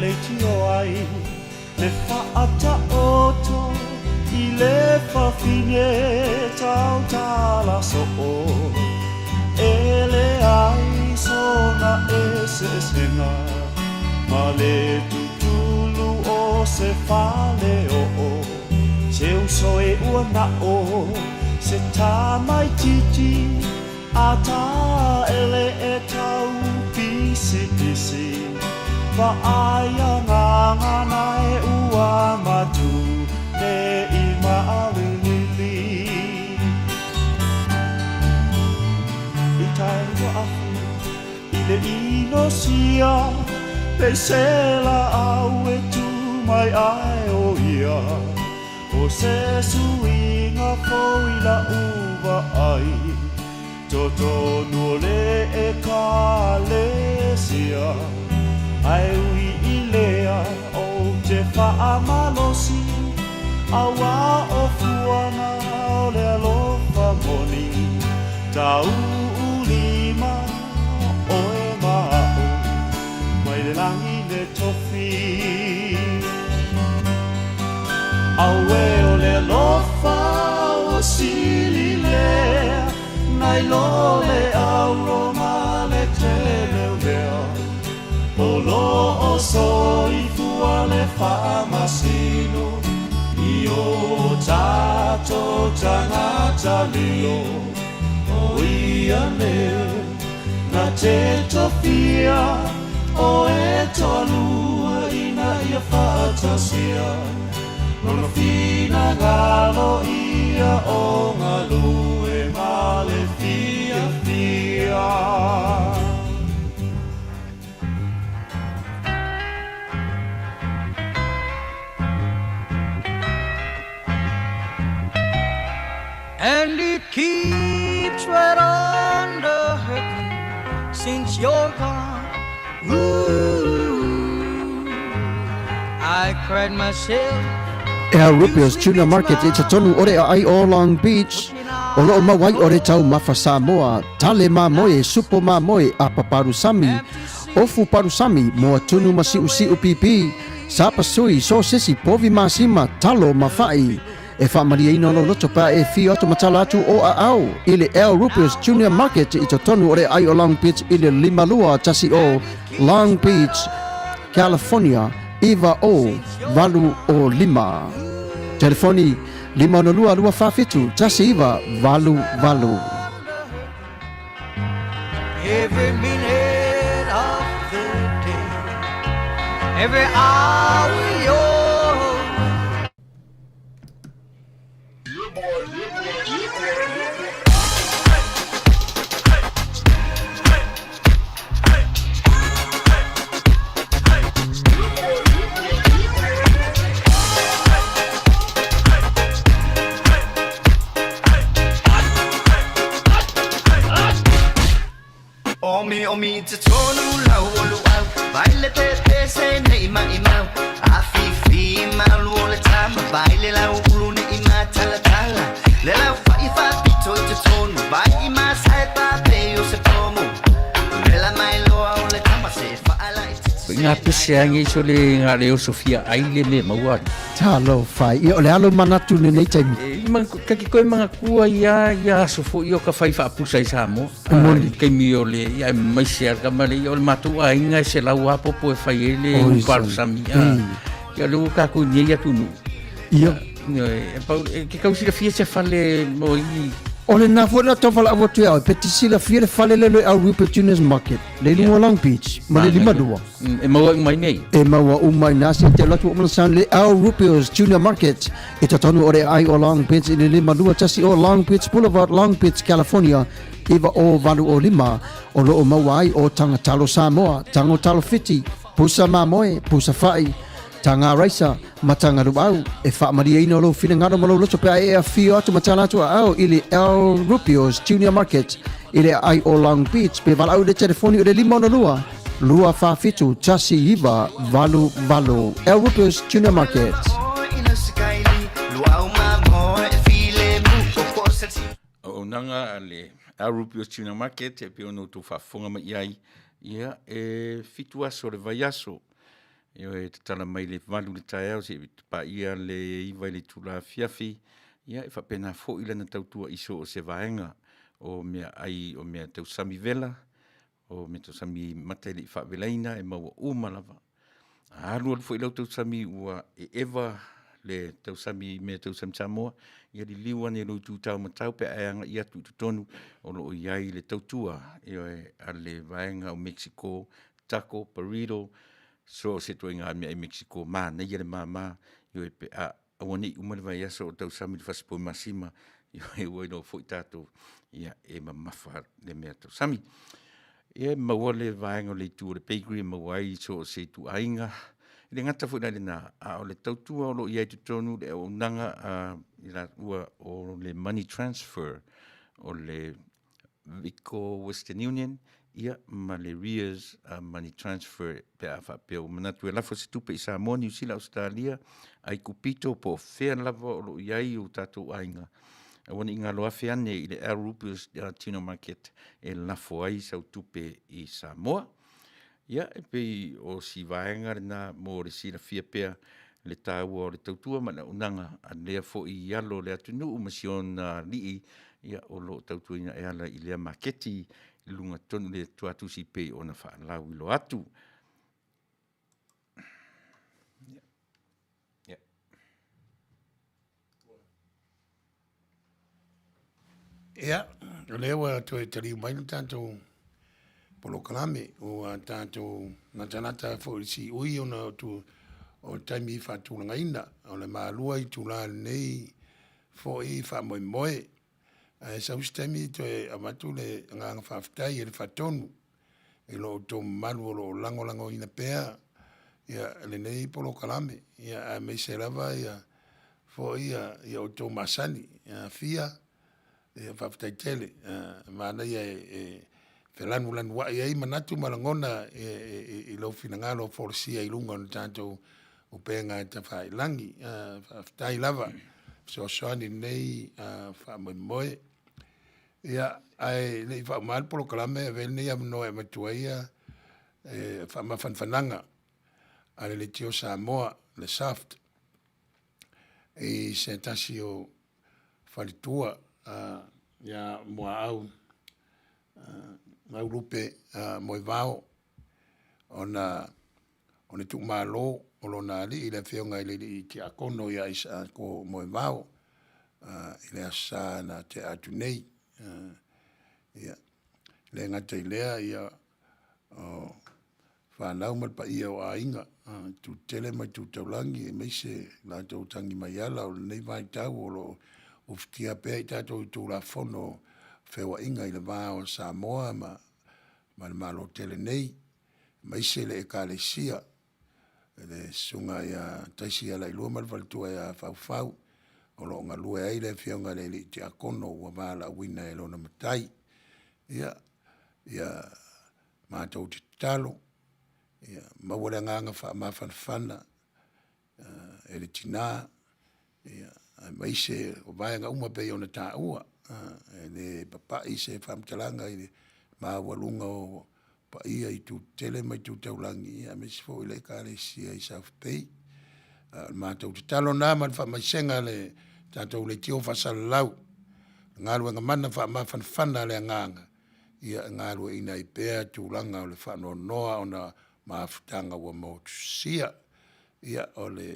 le tio ai le whaata oto I le whawhine tau tala so o e le ai sona e se senga ma le tutulu o se whale o o se uso e ua na o se tā mai titi a tā ele e tau pisi pisi Whaaya nganga nai ua matu ne I maalili I tai wa ahu I le ino sia Pe sela au e tu mai ai o ia O se suinga foi la uva ai Toto nuole e ka lesia Ai ui I lea o te whaamalosi Awa o fuana o le alofa moni Tau ulima o e mao Mai le langi le tofi Awe o le alofa o sili lea Nai lo le auroma le tele lea O lo o soi fua le whaamasino I o tato tangata lio O ia leo na te tofia O e tolua ina ia whaatasia Nono fina ngalo ia o ngalue male fia fia
And it keeps right on the hurting since you're gone. Ooh, I cried myself.
Ea Rupios Tuna Market i te tonu ore ai o Long Beach. O loo mawai ore tau mafa Samoa, tale mamoe, supo mamoe a paparusami. Ofu parusami moa tunu masiu siu pipi. Sapa sui so sisi povi masima talo mafai. E whaamaria ino no loto pa e fi oto matala atu o a au. Ile El Rupios Junior Market i te tonu ore ai o Long Beach ile limalua tasi o Long Beach, California. Iva o valu o lima. Telefoni 50225 tasi iva valu valu.
Every minute of the day, every hour yours.
Omi te tonu lau olu au Baile te te se ne ima imau Afi fi malu o le tama Baile lau ulu ne ima tala tala Le lau fai fa pito i te tonu Vai ima sae pa pe o se pomo Le la mai loa o le tama se fa ala i te
ngā pese angi so le ngā leo Sofia ai le me maua.
Talo fai. I o le alo manatu ne nei taimi.
Kaki koe mga kua ia sofo i o ka whai whaapusa i Samoa. Kei mi o le ia maise ar kamale i o le matua inga se lau apopo e whai e le uparusami. Ia le uka ku nye tunu.
Ia.
Ke kausi la fia se whale mo i.
O le nā fōna tawhala awa tui au, petisi la fia le whale lelo au Rupert Juniors Market, le lunga Long Beach, ma le lima dua.
E maua umai nei.
E maua umai nasi te latu o malasan le au Rupert Junior Market, e tatonu o re ai o Long Beach, i le lima dua tasi o Long Beach Boulevard, Long Beach, California, iwa o valu o lima, o lo o maua ai o tanga talo Samoa, tango talo fiti, pusa mamoe, pusa fai, tanga raisa, matanga ruau, e whaamaria ina o lo whina ngaro malo loso pe ai a whio atu matana atu au ili El Rupios Junior Market, ili ai o Long Beach, pe walau le telefoni o le lima ona lua whawhitu, tasi iwa, valu, El Rupios Junior Market.
O nanga ale El Rupios Junior Market, e pe ono tu whafonga ma iai, ia e fitu aso le vai aso, Io e tala mai le valu le tae au, se pa ia le iwa le tula fiafi, ia e whapena fo ila na tautua iso o se vaenga, o mea ai, o mea tau sami vela, o mea tau sami mate li whapelaina, e maua umalava. Alu alu fo ilau tau sami ua e ewa le tau sami, mea tau sami Samoa, ia li liwa ne lo tu tau matau pe aanga ia tu tonu, o lo iai le tautua, io e ale vaenga o Mexico, taco, burrito, so se toi ngā mea e Mexico mā, nei ele mā, io e pe a wani umare vai aso o tau sami le whasipo masima, io e ua ino fo i tātou, ia e mamafa le mea tau sami. Ia maua le vaenga le tu o le bakery, maua ai so se tu ainga, le ngata fo i na a o le tautua o lo iai tu tonu, le o nanga i la ua o le money transfer, o le Vico Western Union, ia ma le Rias money transfer pe a whapeo manatu e lafo se tupe i Samoa, New Zealand, Australia, ai kupito po whea lava o lo iai o tātou ainga. Wani inga loa whea ne i le El Rupios Tino Market e lafo ai sau tupe i Samoa. Ia e pei o si vaenga na mo le sira fia pea le tāua o le tautua ma na unanga a lea fo i alo le atunu umasion lii ia o lo tautua ina e ala i lea maketi lunga tonu le tuatu si pei o na whaalau i lo atu.
Ia, o lewa to e tari mai no tātou polo kalame o tātou natanata fo si ui ona tu o taimi whātūranga ina o le maalua i tūla nei fo i whamoe sa ustami to e amatu le nganga whaftai e le whatonu e lo to malu o lo lango ina pea ia le nei polo kalame ia a me se lava ia fo ia o to masani fia e whaftai tele mana ia e Felanu lan wa ia manatu malangona e lo finangalo forsia i lunga no tanto o penga te fai langi tai lava so soani nei fa moe ia ai nei fa mal pro klame vel nei am no e matuia fa ma fananga ale le tio Samoa le saft e sentasio falitua ia mo au Maurupe moi vao ona tu malo o lona li ile feonga ile i te akono ia isa ko moi vao ile asa na te atu nei ia le ngata ilea ia whanau malpa ia o ainga tu tele mai tu taulangi e meise la tau tangi mai ala o nei vai tau o lo uftia pea i tatou tu la fono fewa inga i le vao Samoa ma le malo tele nei mai se le ekalesia le sunga ia taisi ala i lua mal valtua ia fau o lo nga lua ai le fionga le li te akono ua vala wina e lona matai ia mātou te talo ia mawale nganga ma fanfana e le tina ia mai se o vaenga uma pe ona ta ua le papa i se famtalanga i ma walunga o pa ia I tu tele mai tu taulangi ia me si fo ile ka le sia I South Bay mātou te talo nā man wha mai senga le tātou le tio whasalau ngāru nga mana wha mawhanwhana le nganga ia ngāru ina I pēa tūlanga o le whano noa o na mawhutanga wa mautusia ia o le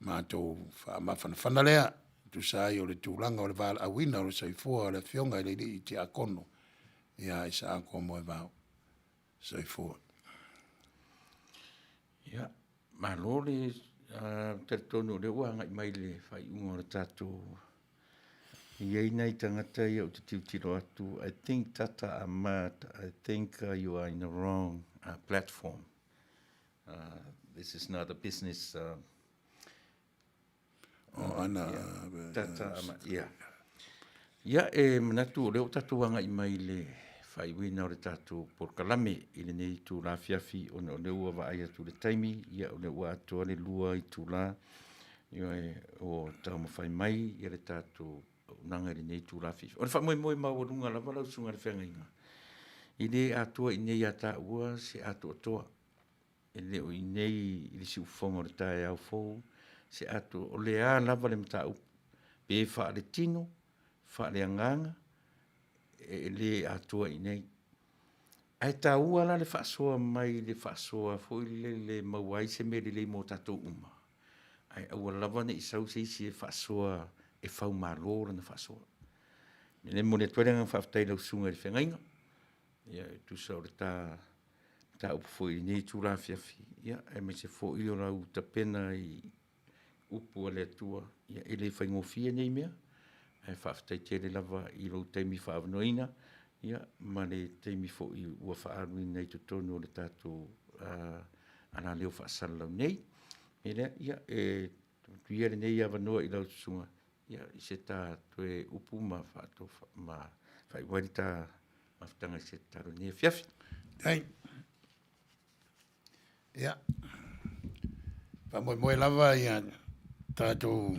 mātou wha mawhanwhana lea tu sai o le tūlanga o le wāla awina o le saifua o le fionga I le I te akono ia I sa ako moe vau saifua
ia malole te tonu le ua ngai mai le whai unga o le tātou Iei nei tangata ia o te tiutiro atu. I think tata amat, I think you are in the wrong platform. This is not a business.
Ana.
Tata amat, yeah. Ia e manatu o leo tatu wanga I mai le whai wina o le tatu por kalame I le nei tu la fiafi o le ua wa aia tu le taimi, ia o le ua atua le lua I tu la, ia e o tau mawhai mai ia le tatu nanga I nei tu la fiafi. O le wha moe mawarunga la wala usunga le whenga inga. I le atua I nei ata ua se atua toa. E le o I nei I le si ufonga o le tae au fou, se atua o le a lava le mta upu. Pe wha le tino, wha le anganga, e le atua I nei. Ai ta ua la le whaasoa mai le whaasoa foi le mauai se me le mo tatou uma. Ai ua lava ne I sau se isi e whaasoa e whau marora na whaasoa. Le mo le tuarenga whaafatai lau sunga le whengainga. Ia e tu sa o le ta upu foi nei tu la fiafi. Ia e me se foi o lau ta pena I upu ale atua. Ia e le whaingofia nei mea. E whaafatai te le lava I lau teimi whaavanoina. Ia ma le teimi foi ua whaaruin nei tu tonu o le tātou ana leo whaasala lau nei. E lea ia e tuia le nei avanoa I lau tusunga. Ia I se tā tue upu ma whaato ma whaiwari tā mawhitanga I se taro nei fiafi.
Hei. Ia. Moe lava ia tātou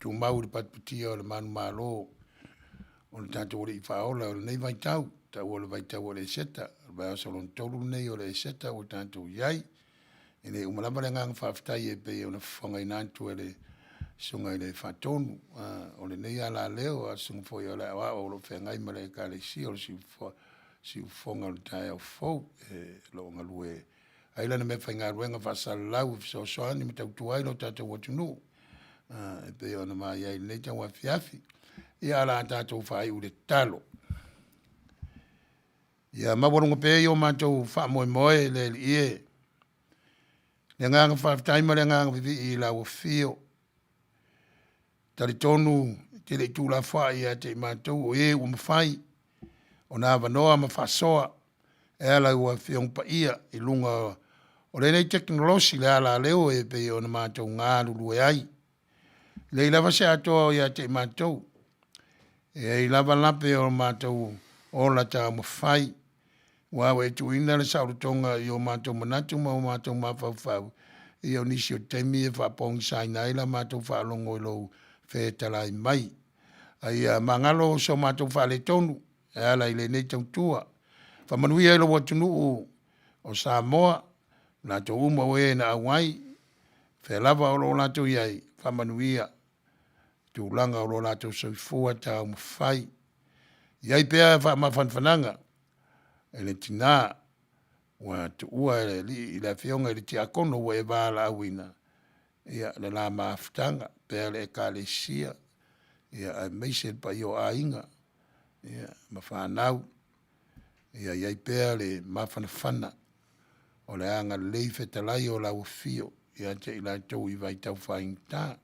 tu mauri patputia o le manu malo o le tātou ori I whaola o le nei vaitau, tau o le vaitau o le seta, vai o salon tolu nei o le seta o tātou iai, e le umalama le ngang whaafitai e pe o na whanga I nantu e le sunga I le whatonu, o le nei ala leo a sunga foi o le awa o lo whengai ma le ka le si o le si ufonga o le tae au fau, e lo ngalue aila na me whainga ruenga whasalau so soani me tau tuai lo tātou watunu, e pe o na mai ai nei tau a fiafi, ia ala tātou whai u le talo. Ia mawarunga pe o mātou wha moe moe le ie, le nganga whaaftaima le nganga vivi I la o fio, tari tonu te le tūla whai a te mātou o e o mawhai, o nā wanoa ma whasoa, e ala ua whiong pa ia I lunga o le nei teknolosi le ala leo e pe o na mātou ngā lulu e ai. Le lava se atoa o ia te mātou, e lava lape o mātou o la tā mawhai, wawe tu ina le saurutonga I o mātou manatu ma o mātou mawhauwhau, I o nisi o teimi e whapong saina ila mātou whaalongo I lou whetalai mai. Ai mangalo so mātou whale tonu, e ala I le nei tautua. Whamanuia I lo watunu o Samoa, nātou uma o e na awai, whelava o lo nātou iai, whamanuia, tūlanga o lo nātou soifua tā o mawhai. Iai pēa whamawhanwhananga, e le tina, wa tu ua I le whionga I le ti akono wa e wāla awina, ia le la maafutanga, pēa le e ka le sia, ia a meise pa I o a inga, ia ma whanau, ia iai pēa le mawhanawhana, o le anga lei whetalai o lau fio, ia te I la tau I vai tau whaing tā,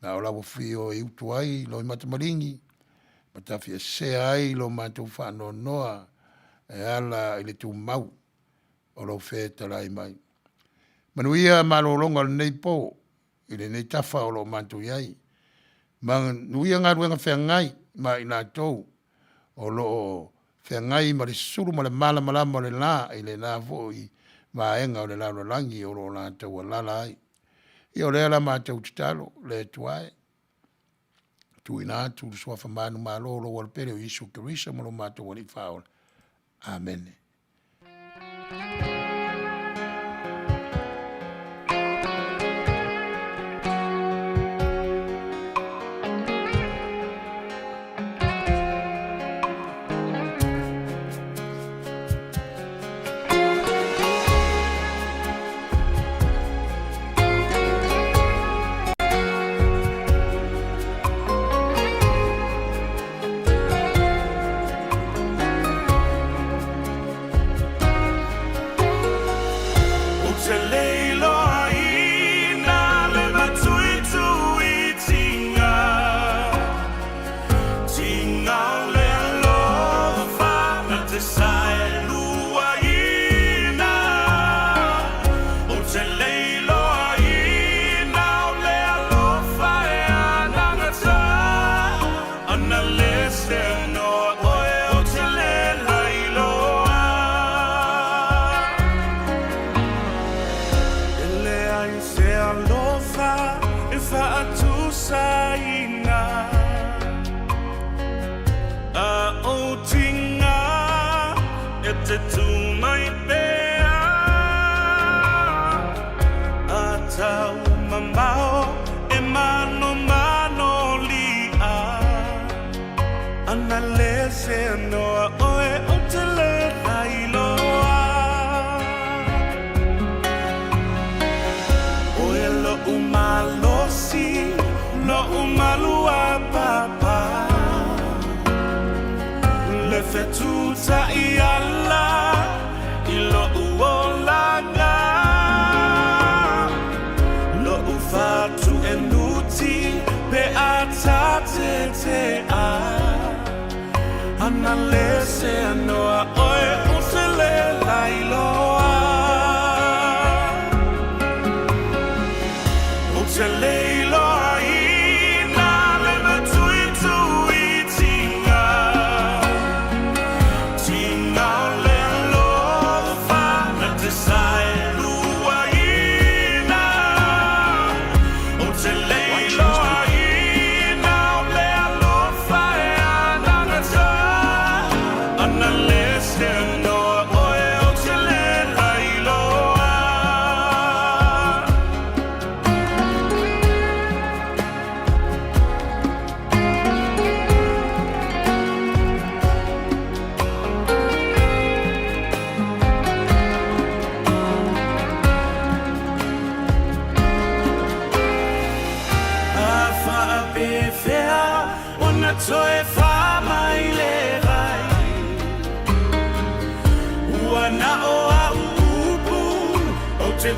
na o lau fio e utu ai lo I matamaringi, matawhia se ai lo mātou whano noa, e ala I le tū mau, o lau whetalai mai. Manuia malolonga le nei pō, I le nei tawha o lo mātou iai, manuia ngā ruenga whengai, ma I nā tau, o lo whengai ma le suru ma le malamalama le nā, I le nā fōi, ma enga o le lau langi o lo nā tau a lala ai. I o le ala mātou titalo, le tuai, tu ina tu sua whamanu malo lo walpere o Isu Kirisa mo lo mātou wani whaola. Amen.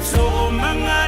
So manga